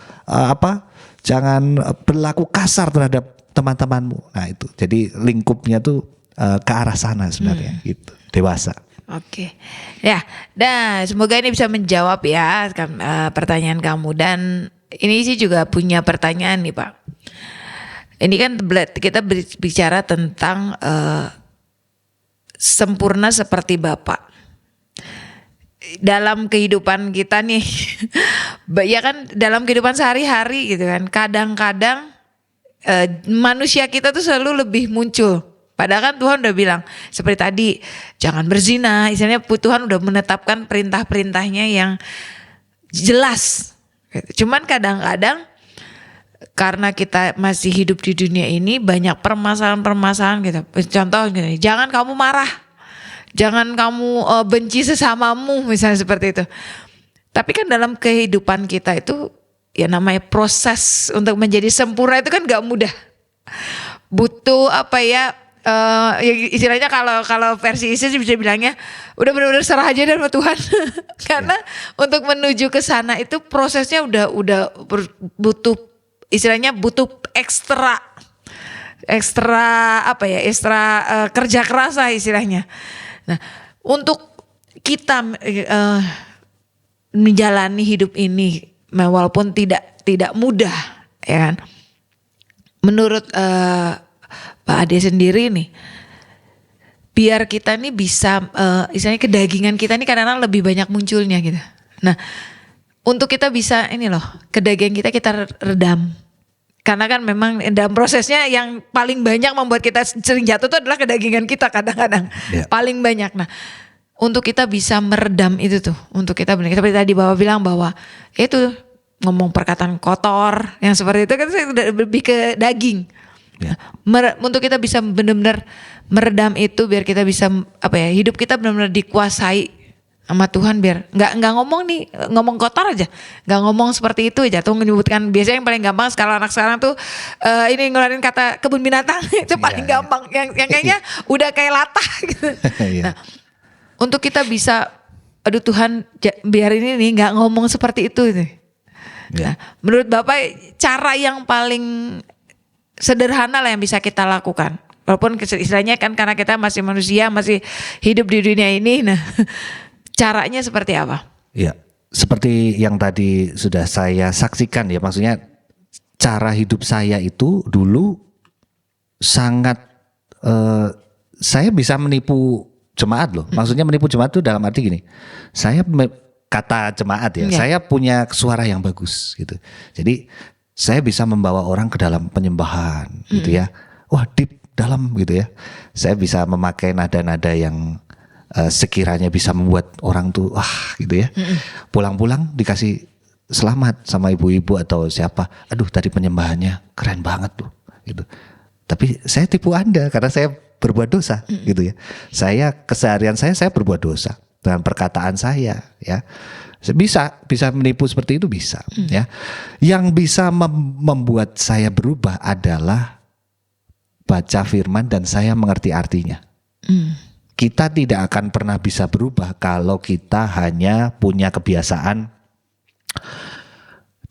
jangan berlaku kasar terhadap teman-temanmu. Nah itu, jadi lingkupnya tuh ke arah sana sebenarnya gitu, dewasa. Oke, ya, dan semoga ini bisa menjawab ya pertanyaan kamu. Dan ini sih juga punya pertanyaan nih Pak. Ini kan kita bicara tentang sempurna seperti Bapa. Dalam kehidupan kita nih, ya kan dalam kehidupan sehari-hari gitu kan, kadang-kadang manusia kita tuh selalu lebih muncul. Padahal kan Tuhan udah bilang seperti tadi, jangan berzina. Istilahnya Tuhan udah menetapkan perintah-perintahnya yang jelas. Cuman kadang-kadang karena kita masih hidup di dunia ini banyak permasalahan-permasalahan gitu. Contoh gini, jangan kamu marah. Jangan kamu benci sesamamu misalnya seperti itu. Tapi kan dalam kehidupan kita itu ya namanya proses untuk menjadi sempurna itu kan gak mudah. Butuh apa ya, ya istilahnya kalau versi Isis bisa bilangnya udah benar-benar serah aja sama Tuhan. Karena untuk menuju ke sana itu prosesnya udah butuh, istilahnya butuh ekstra apa ya, ekstra kerja keras lah istilahnya. Nah, untuk kita menjalani hidup ini walaupun tidak mudah, ya kan? Menurut Pak Ade sendiri nih, biar kita nih bisa, istilahnya kedagingan kita nih kadang-kadang lebih banyak munculnya gitu. Nah, untuk kita bisa ini loh, kedagingan kita redam. Karena kan memang dalam prosesnya yang paling banyak membuat kita sering jatuh itu adalah kedagingan kita kadang-kadang. Paling banyak. Nah, untuk kita bisa meredam itu tuh, untuk kita benar. Seperti tadi Bapak bilang bahwa itu ngomong perkataan kotor yang seperti itu kan udah lebih ke daging. Untuk kita bisa benar-benar meredam itu biar kita bisa apa ya, hidup kita benar-benar dikuasai sama Tuhan, biar nggak ngomong kotor aja, nggak ngomong seperti itu aja. Tuh menyebutkan biasanya yang paling gampang sekarang anak sekarang tuh ini ngeluarin kata kebun binatang itu paling gampang, yang kayaknya udah kayak latah gitu. Nah, untuk kita bisa, aduh Tuhan biar ini nih nggak ngomong seperti itu. Nah, menurut Bapak cara yang paling sederhana lah yang bisa kita lakukan, walaupun istilahnya kan karena kita masih manusia, masih hidup di dunia ini. Nah, caranya seperti apa? Ya, seperti yang tadi sudah saya saksikan ya, maksudnya cara hidup saya itu dulu sangat, saya bisa menipu jemaat loh. Maksudnya menipu jemaat itu dalam arti gini, kata jemaat ya, saya punya suara yang bagus gitu. Jadi saya bisa membawa orang ke dalam penyembahan gitu ya. Wah, deep dalam gitu ya. Saya bisa memakai nada-nada yang sekiranya bisa membuat orang tuh gitu ya. Pulang-pulang dikasih selamat sama ibu-ibu atau siapa. Aduh, tadi penyembahannya keren banget tuh gitu. Tapi saya tipu Anda karena saya berbuat dosa gitu ya. Saya keseharian saya berbuat dosa dengan perkataan saya ya. Bisa menipu seperti itu bisa ya. Yang bisa membuat saya berubah adalah baca firman dan saya mengerti artinya. Kita tidak akan pernah bisa berubah kalau kita hanya punya kebiasaan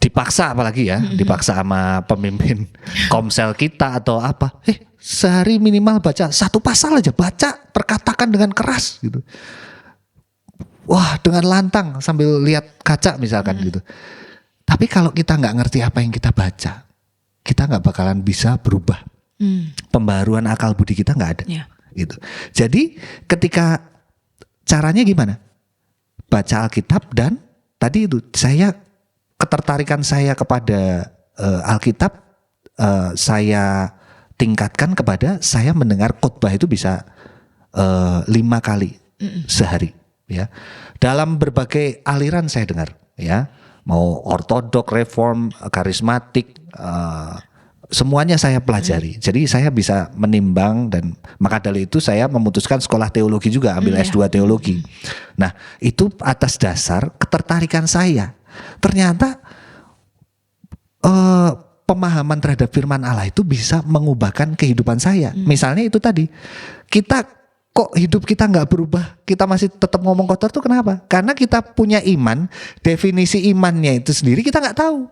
dipaksa, apalagi ya, dipaksa sama pemimpin komsel kita atau apa. Sehari minimal baca satu pasal aja, baca, perkatakan dengan keras gitu. Wah, dengan lantang sambil lihat kaca misalkan gitu. Tapi kalau kita nggak ngerti apa yang kita baca, kita nggak bakalan bisa berubah. Pembaruan akal budi kita nggak ada. Gitu. Jadi ketika caranya gimana? Baca Alkitab, dan tadi itu ketertarikan saya kepada Alkitab, saya tingkatkan kepada saya mendengar khotbah itu bisa 5 kali sehari ya. Dalam berbagai aliran saya dengar ya, mau ortodok, reform, karismatik, semuanya saya pelajari. Jadi saya bisa menimbang, dan maka dari itu saya memutuskan sekolah teologi juga, ambil S2 teologi. Nah, itu atas dasar ketertarikan saya. Ternyata pemahaman terhadap firman Allah itu bisa mengubahkan kehidupan saya. Misalnya itu tadi, kok hidup kita nggak berubah, kita masih tetap ngomong kotor tuh kenapa? Karena kita punya iman, definisi imannya itu sendiri kita nggak tahu.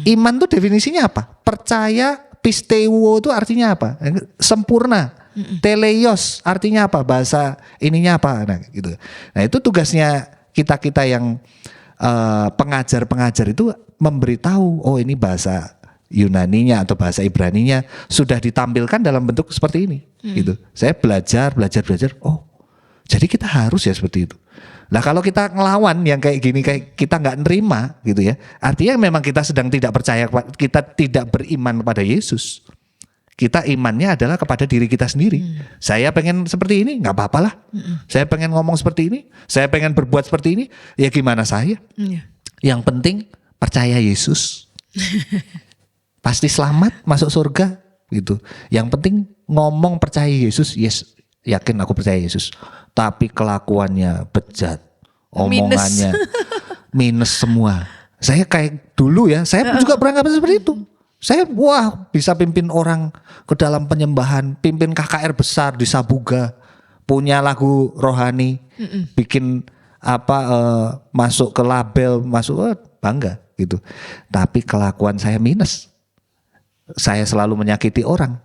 Iman tuh definisinya apa? Percaya, pisteuo itu artinya apa? Sempurna. Teleios artinya apa? Bahasa ininya apa? Nah, gitu. Nah, itu tugasnya kita yang pengajar-pengajar itu memberitahu, oh ini bahasa Yunaninya atau bahasa Ibraninya sudah ditampilkan dalam bentuk seperti ini gitu. Saya belajar. Oh, jadi kita harus ya seperti itu. Nah kalau kita ngelawan yang kayak gini, kayak kita nggak nerima gitu ya, artinya memang kita sedang tidak percaya, kita tidak beriman kepada Yesus. Kita imannya adalah kepada diri kita sendiri. Saya pengen seperti ini, nggak apa-apa lah. Saya pengen ngomong seperti ini, saya pengen berbuat seperti ini, ya gimana saya? Yang penting percaya Yesus, pasti selamat masuk surga gitu. Yang penting ngomong percaya Yesus, yes, yakin aku percaya Yesus. Tapi kelakuannya bejat, omongannya minus semua. Saya kayak dulu ya, saya juga beranggapan seperti itu. Saya bisa pimpin orang ke dalam penyembahan, pimpin KKR besar di Sabuga, punya lagu rohani, bikin masuk ke label, bangga gitu. Tapi kelakuan saya minus. Saya selalu menyakiti orang.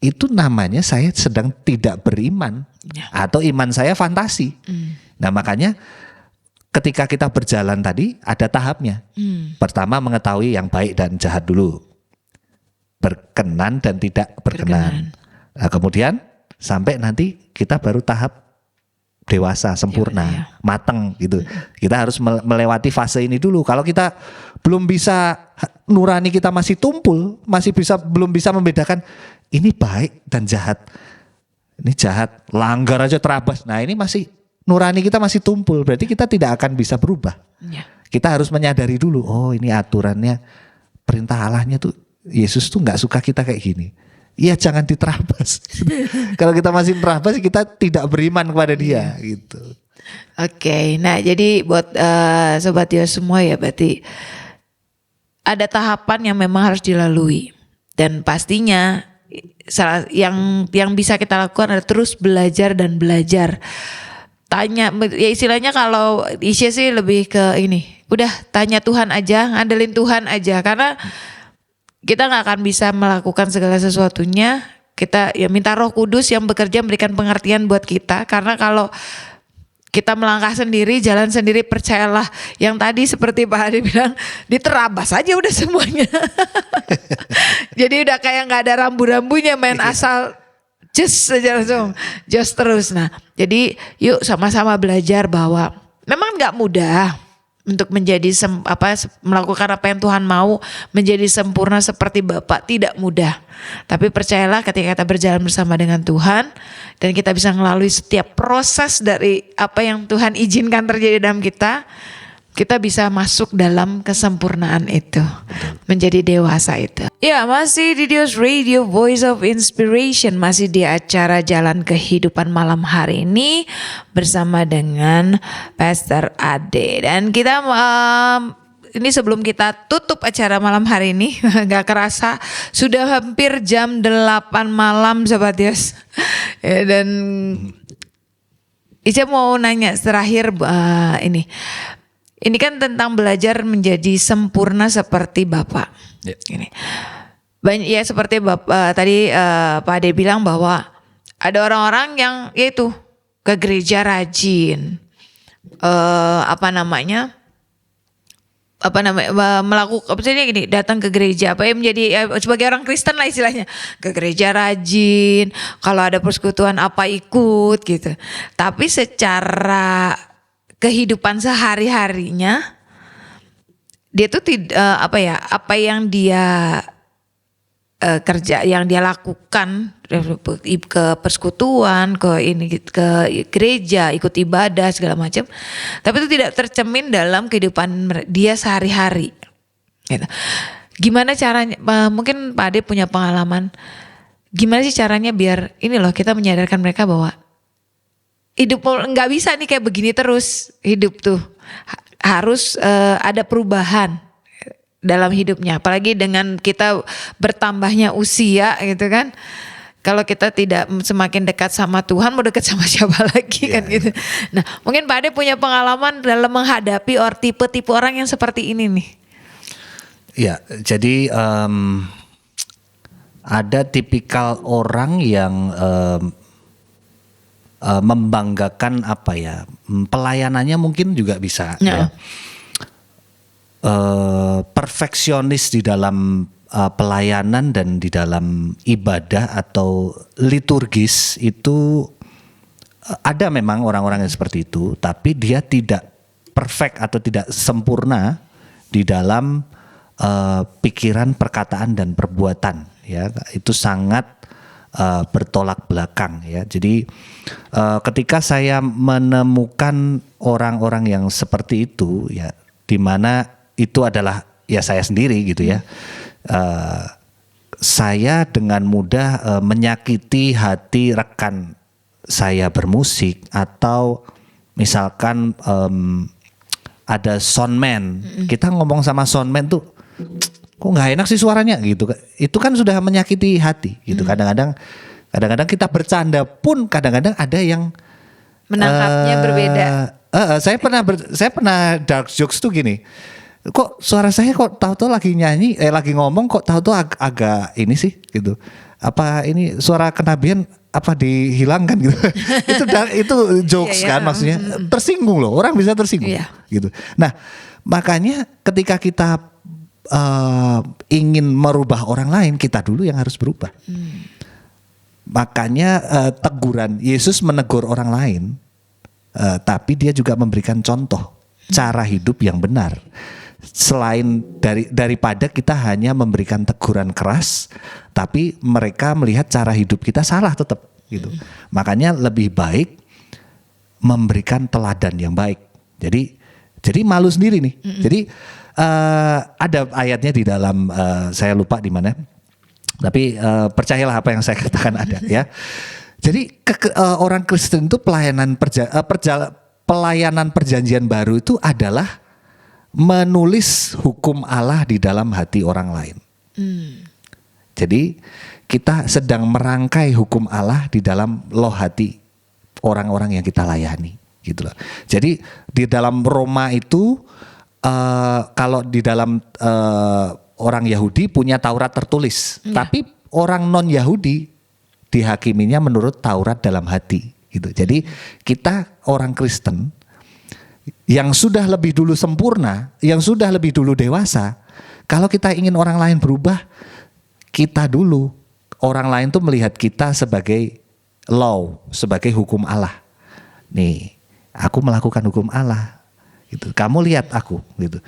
Itu namanya saya sedang tidak beriman atau iman saya fantasi. Nah makanya ketika kita berjalan tadi ada tahapnya. Pertama mengetahui yang baik dan jahat dulu, berkenan dan tidak berkenan. Nah, kemudian sampai nanti kita baru tahap dewasa, sempurna, mateng gitu. Kita harus melewati fase ini dulu. Kalau kita belum bisa, nurani kita masih tumpul, belum bisa membedakan ini baik dan jahat. Ini jahat, langgar aja terabas. Nah ini masih nurani kita masih tumpul, berarti kita tidak akan bisa berubah. Kita harus menyadari dulu, oh ini aturannya, perintah Allahnya tuh, Yesus tuh nggak suka kita kayak gini. Iya jangan diterabas. Kalau kita masih terabas kita tidak beriman kepada dia gitu. Oke, nah jadi buat Sobat Dios semua ya, berarti ada tahapan yang memang harus dilalui. Dan pastinya yang bisa kita lakukan adalah terus belajar dan belajar. Tanya, ya istilahnya kalau Isya sih lebih ke ini, udah tanya Tuhan aja, ngandelin Tuhan aja, karena kita nggak akan bisa melakukan segala sesuatunya. Kita ya minta Roh Kudus yang bekerja memberikan pengertian buat kita, karena kalau kita melangkah sendiri, jalan sendiri, percayalah yang tadi seperti Pak Hadi bilang, diterabas aja udah semuanya. Jadi udah kayak nggak ada rambu-rambunya, main asal just saja langsung, just terus. Nah, jadi yuk sama-sama belajar bahwa memang nggak mudah untuk menjadi melakukan apa yang Tuhan mau, menjadi sempurna seperti Bapa, tidak mudah. Tapi percayalah ketika kita berjalan bersama dengan Tuhan dan kita bisa melalui setiap proses dari apa yang Tuhan izinkan terjadi dalam kita bisa masuk dalam kesempurnaan itu, menjadi dewasa itu. Ya, masih di Dios Radio Voice of Inspiration, masih di acara Jalan Kehidupan malam hari ini bersama dengan Pastor Ade. Dan kita ini sebelum kita tutup acara malam hari ini, gak kerasa sudah hampir jam 8 malam Sobat Dios. Ya, dan Ica mau nanya terakhir ini kan tentang belajar menjadi sempurna seperti Bapak. Ini banyak ya, seperti Bapak tadi Pak Ade bilang bahwa ada orang-orang yang yaitu ke gereja rajin, melakukan gini, datang ke gereja menjadi sebagai orang Kristen lah istilahnya, ke gereja rajin, kalau ada persekutuan ikut gitu. Tapi secara kehidupan sehari-harinya dia tuh tidak apa yang dia kerja, yang dia lakukan ke persekutuan, ke gereja, ikut ibadah segala macam, tapi itu tidak tercermin dalam kehidupan dia sehari-hari. Gitu. Gimana caranya? Mungkin Pak Ade punya pengalaman. Gimana sih caranya biar ini loh, kita menyadarkan mereka bahwa hidup nggak bisa nih kayak begini terus, hidup tuh harus ada perubahan dalam hidupnya, apalagi dengan kita bertambahnya usia gitu kan. Kalau kita tidak semakin dekat sama Tuhan, mau dekat sama siapa lagi kan gitu. Nah mungkin Pak Ade punya pengalaman dalam menghadapi tipe-tipe orang yang seperti ini nih. Ya, jadi ada tipikal orang yang membanggakan pelayanannya mungkin juga bisa ya. Perfeksionis di dalam pelayanan dan di dalam ibadah atau liturgis itu ada memang orang-orang yang seperti itu, tapi dia tidak perfect atau tidak sempurna di dalam pikiran, perkataan dan perbuatan, ya. Itu sangat bertolak belakang, ya. Jadi ketika saya menemukan orang-orang yang seperti itu, ya, di mana itu adalah ya saya sendiri gitu ya. Saya dengan mudah menyakiti hati rekan saya bermusik, atau misalkan ada soundman, kita ngomong sama soundman tuh, kok nggak enak sih suaranya gitu. Itu kan sudah menyakiti hati gitu. Kadang-kadang kita bercanda pun kadang-kadang ada yang Menangkapnya berbeda. Saya pernah dark jokes tuh gini. Kok suara saya kok tahu-tahu lagi nyanyi, lagi ngomong kok tahu-tahu agak ini sih gitu. Apa ini suara kenabian apa dihilangkan gitu. itu jokes Iya, kan, maksudnya tersinggung loh, orang bisa tersinggung gitu. Nah, makanya ketika kita ingin merubah orang lain, kita dulu yang harus berubah. Makanya teguran Yesus menegur orang lain, tapi dia juga memberikan contoh cara hidup yang benar. Selain daripada kita hanya memberikan teguran keras, tapi mereka melihat cara hidup kita salah tetap gitu. Makanya lebih baik memberikan teladan yang baik. Jadi malu sendiri nih. Jadi ada ayatnya di dalam saya lupa di mana. Tapi percayalah apa yang saya katakan ada ya. Jadi orang Kristen itu pelayanan perjanjian baru itu adalah menulis hukum Allah di dalam hati orang lain. Jadi kita sedang merangkai hukum Allah di dalam loh hati orang-orang yang kita layani, gitu loh. Jadi di dalam Roma itu kalau di dalam orang Yahudi punya Taurat tertulis, tapi orang non Yahudi dihakiminya menurut Taurat dalam hati, gitu. Jadi kita orang Kristen yang sudah lebih dulu sempurna, yang sudah lebih dulu dewasa, kalau kita ingin orang lain berubah, kita dulu, orang lain tuh melihat kita sebagai law, sebagai hukum Allah. Nih, aku melakukan hukum Allah, gitu. Kamu lihat aku, gitu.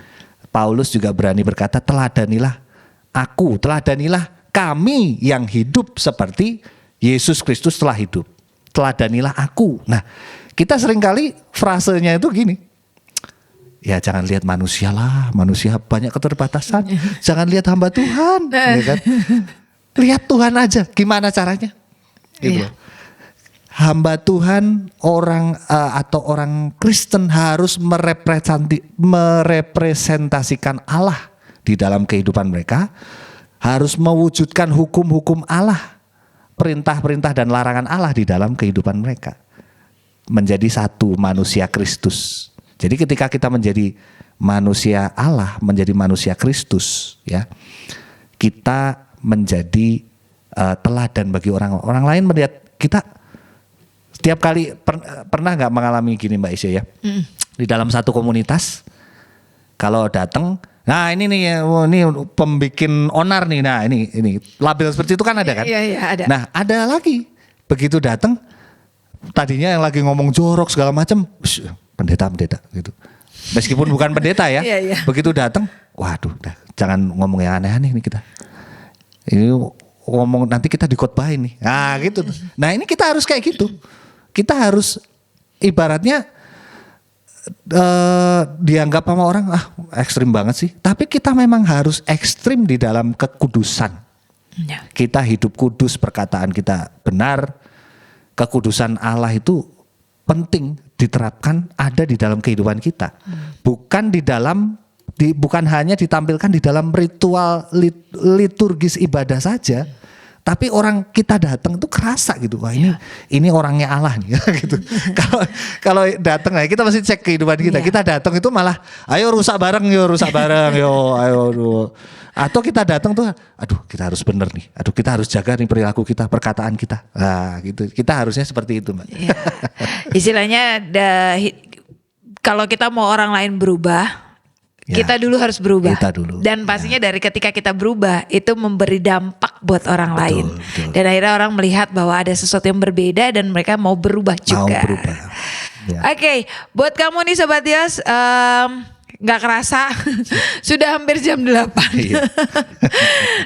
Paulus juga berani berkata, teladanilah aku, teladanilah kami yang hidup seperti Yesus Kristus telah hidup. Teladanilah aku. Nah, kita seringkali frasenya itu gini. Ya jangan lihat manusia lah, manusia banyak keterbatasan. Jangan lihat hamba Tuhan, ya kan? Lihat Tuhan aja, gimana caranya? Gitu. Hamba Tuhan, orang atau orang Kristen harus merepresentasikan Allah di dalam kehidupan mereka, harus mewujudkan hukum-hukum Allah, perintah-perintah dan larangan Allah di dalam kehidupan mereka, menjadi satu manusia Kristus. Jadi ketika kita menjadi manusia Allah, menjadi manusia Kristus, ya, kita menjadi teladan bagi orang lain melihat kita. Setiap kali pernah nggak mengalami gini Mbak Isya ya, di dalam satu komunitas, kalau datang, nah ini nih, ini pembikin onar nih, nah ini label seperti itu kan ada kan? Iya ada. Nah ada lagi, begitu datang, tadinya yang lagi ngomong jorok segala macam. Pendeta gitu. Meskipun bukan pendeta ya. Begitu datang, waduh, jangan ngomong yang aneh-aneh nih kita. Ini ngomong nanti kita dikhotbahin nih. Nah, gitu. Nah, ini kita harus kayak gitu. Kita harus ibaratnya dianggap sama orang ekstrim banget sih. Tapi kita memang harus ekstrim di dalam kekudusan. Kita hidup kudus, perkataan kita benar. Kekudusan Allah itu penting diterapkan, ada di dalam kehidupan kita, bukan bukan hanya ditampilkan di dalam ritual liturgis ibadah saja, tapi orang kita datang itu kerasa gitu, wah ini orangnya Allah nih gitu. Kalau datang kita mesti cek kehidupan kita. Kita datang itu malah ayo rusak bareng yo, ayo. Atau kita datang tuh, aduh kita harus bener nih, aduh kita harus jaga nih perilaku kita, perkataan kita, nah gitu. Kita harusnya seperti itu Mbak. Ya. Istilahnya kalau kita mau orang lain berubah, Ya. Kita dulu harus berubah. Kita dulu. Dan pastinya dari ketika kita berubah itu memberi dampak buat orang lain. betul. Dan akhirnya orang melihat bahwa ada sesuatu yang berbeda dan mereka mau berubah juga. Mau berubah. Ya. Oke, buat kamu nih Sobat Dios, nggak kerasa sudah hampir jam 8. Iya.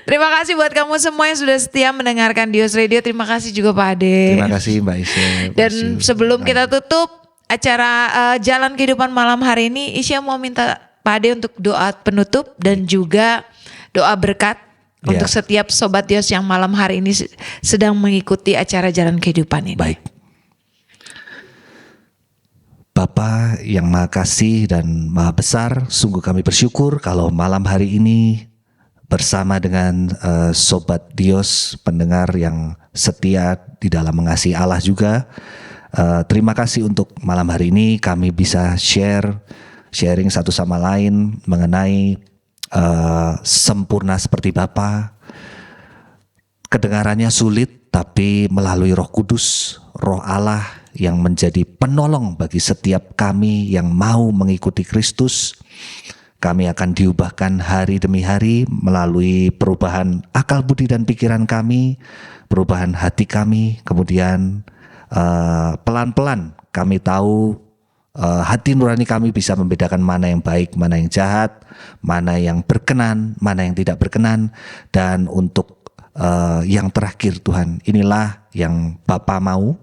Terima kasih buat kamu semua yang sudah setia mendengarkan Dios Radio. Terima kasih juga Pak Ade. Terima kasih Mbak Isya. Dan sebelum kita tutup acara Jalan Kehidupan malam hari ini, Isya mau minta Pak Ade untuk doa penutup dan juga doa berkat Ya. untuk setiap Sobat Dios yang malam hari ini sedang mengikuti acara Jalan Kehidupan ini. Baik. Bapa yang Maha Kasih dan Maha Besar, sungguh kami bersyukur kalau malam hari ini bersama dengan Sobat Dios, pendengar yang setia di dalam mengasihi Allah juga. Terima kasih untuk malam hari ini kami bisa sharing satu sama lain mengenai sempurna seperti Bapa. Kedengarannya sulit, tapi melalui Roh Kudus, Roh Allah yang menjadi penolong bagi setiap kami yang mau mengikuti Kristus, kami akan diubahkan hari demi hari melalui perubahan akal budi dan pikiran kami, perubahan hati kami, kemudian pelan-pelan kami tahu hati nurani kami bisa membedakan mana yang baik, mana yang jahat, mana yang berkenan, mana yang tidak berkenan. Dan untuk yang terakhir Tuhan, inilah yang Bapa mau.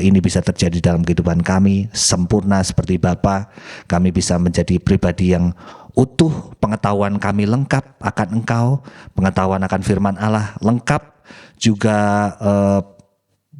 Ini bisa terjadi dalam kehidupan kami, sempurna seperti Bapa. Kami bisa menjadi pribadi yang utuh, pengetahuan kami lengkap akan Engkau, pengetahuan akan firman Allah lengkap, juga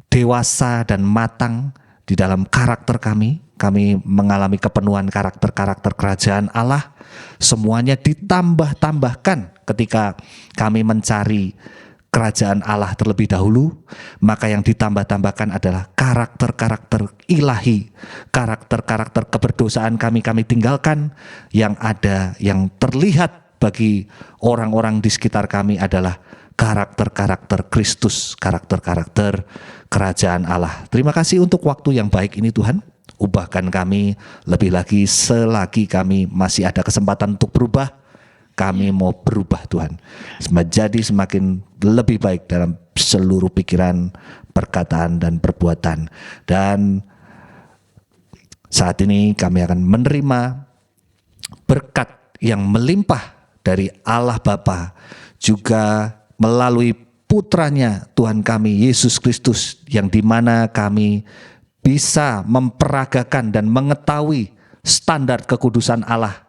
dewasa dan matang di dalam karakter kami. Kami mengalami kepenuhan karakter-karakter kerajaan Allah. Semuanya ditambah-tambahkan ketika kami mencari kerajaan Allah terlebih dahulu. Maka yang ditambah-tambahkan adalah karakter-karakter ilahi, karakter-karakter keberdosaan kami tinggalkan. Yang ada, yang terlihat bagi orang-orang di sekitar kami adalah karakter-karakter Kristus, karakter-karakter kerajaan Allah. Terima kasih untuk waktu yang baik ini Tuhan. Ubahkan kami lebih lagi selagi kami masih ada kesempatan untuk berubah. Kami mau berubah Tuhan, menjadi semakin lebih baik dalam seluruh pikiran, perkataan, dan perbuatan. Dan saat ini kami akan menerima berkat yang melimpah dari Allah Bapa, juga melalui putranya Tuhan kami Yesus Kristus, yang dimana kami bisa memperagakan dan mengetahui standar kekudusan Allah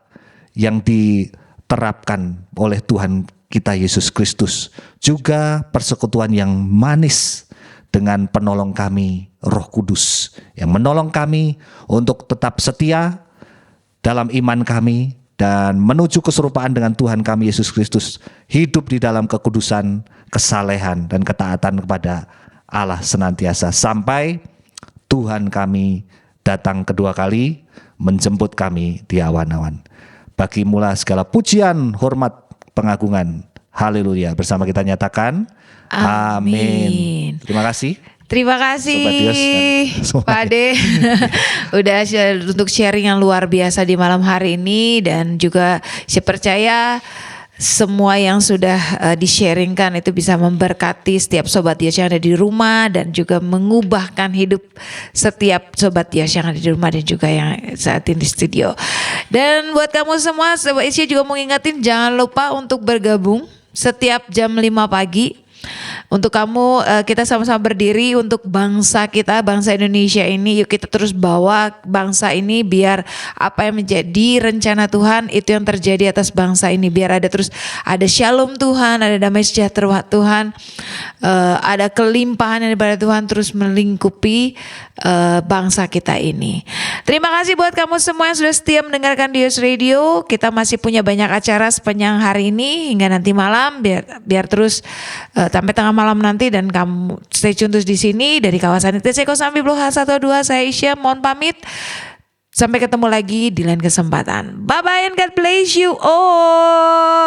yang diterapkan oleh Tuhan kita Yesus Kristus. Juga persekutuan yang manis dengan penolong kami Roh Kudus, yang menolong kami untuk tetap setia dalam iman kami dan menuju keserupaan dengan Tuhan kami Yesus Kristus, hidup di dalam kekudusan, kesalehan, dan ketaatan kepada Allah senantiasa sampai Tuhan kami datang kedua kali menjemput kami di awan-awan. Bagimulah segala pujian, hormat, pengagungan. Haleluya. Bersama kita nyatakan amin. Terima kasih. Terima kasih Sobat Dios dan Pak Ade udah untuk sharing yang luar biasa di malam hari ini. Dan juga saya percaya semua yang sudah di-sharingkan itu bisa memberkati setiap Sobat Dios yang ada di rumah, dan juga mengubahkan hidup setiap Sobat Dios yang ada di rumah dan juga yang saat ini di studio. Dan buat kamu semua, Sobat Isya juga mau ngingetin, jangan lupa untuk bergabung setiap jam 5 pagi. Untuk kamu, kita sama-sama berdiri untuk bangsa kita, bangsa Indonesia ini. Yuk kita terus bawa bangsa ini, biar apa yang menjadi rencana Tuhan itu yang terjadi atas bangsa ini. Biar ada terus, ada shalom Tuhan, ada damai sejahtera Tuhan, ada kelimpahan daripada Tuhan terus melingkupi bangsa kita ini. Terima kasih buat kamu semua yang sudah setia mendengarkan Dios Radio. Kita masih punya banyak acara sepanjang hari ini hingga nanti malam. Biar terus sampai tengah malam nanti, dan kamu stay tune terus di sini dari kawasan ITC Kosambi Blok H12. Saya Isya, mohon pamit. Sampai ketemu lagi di lain kesempatan. Bye bye and God bless you all.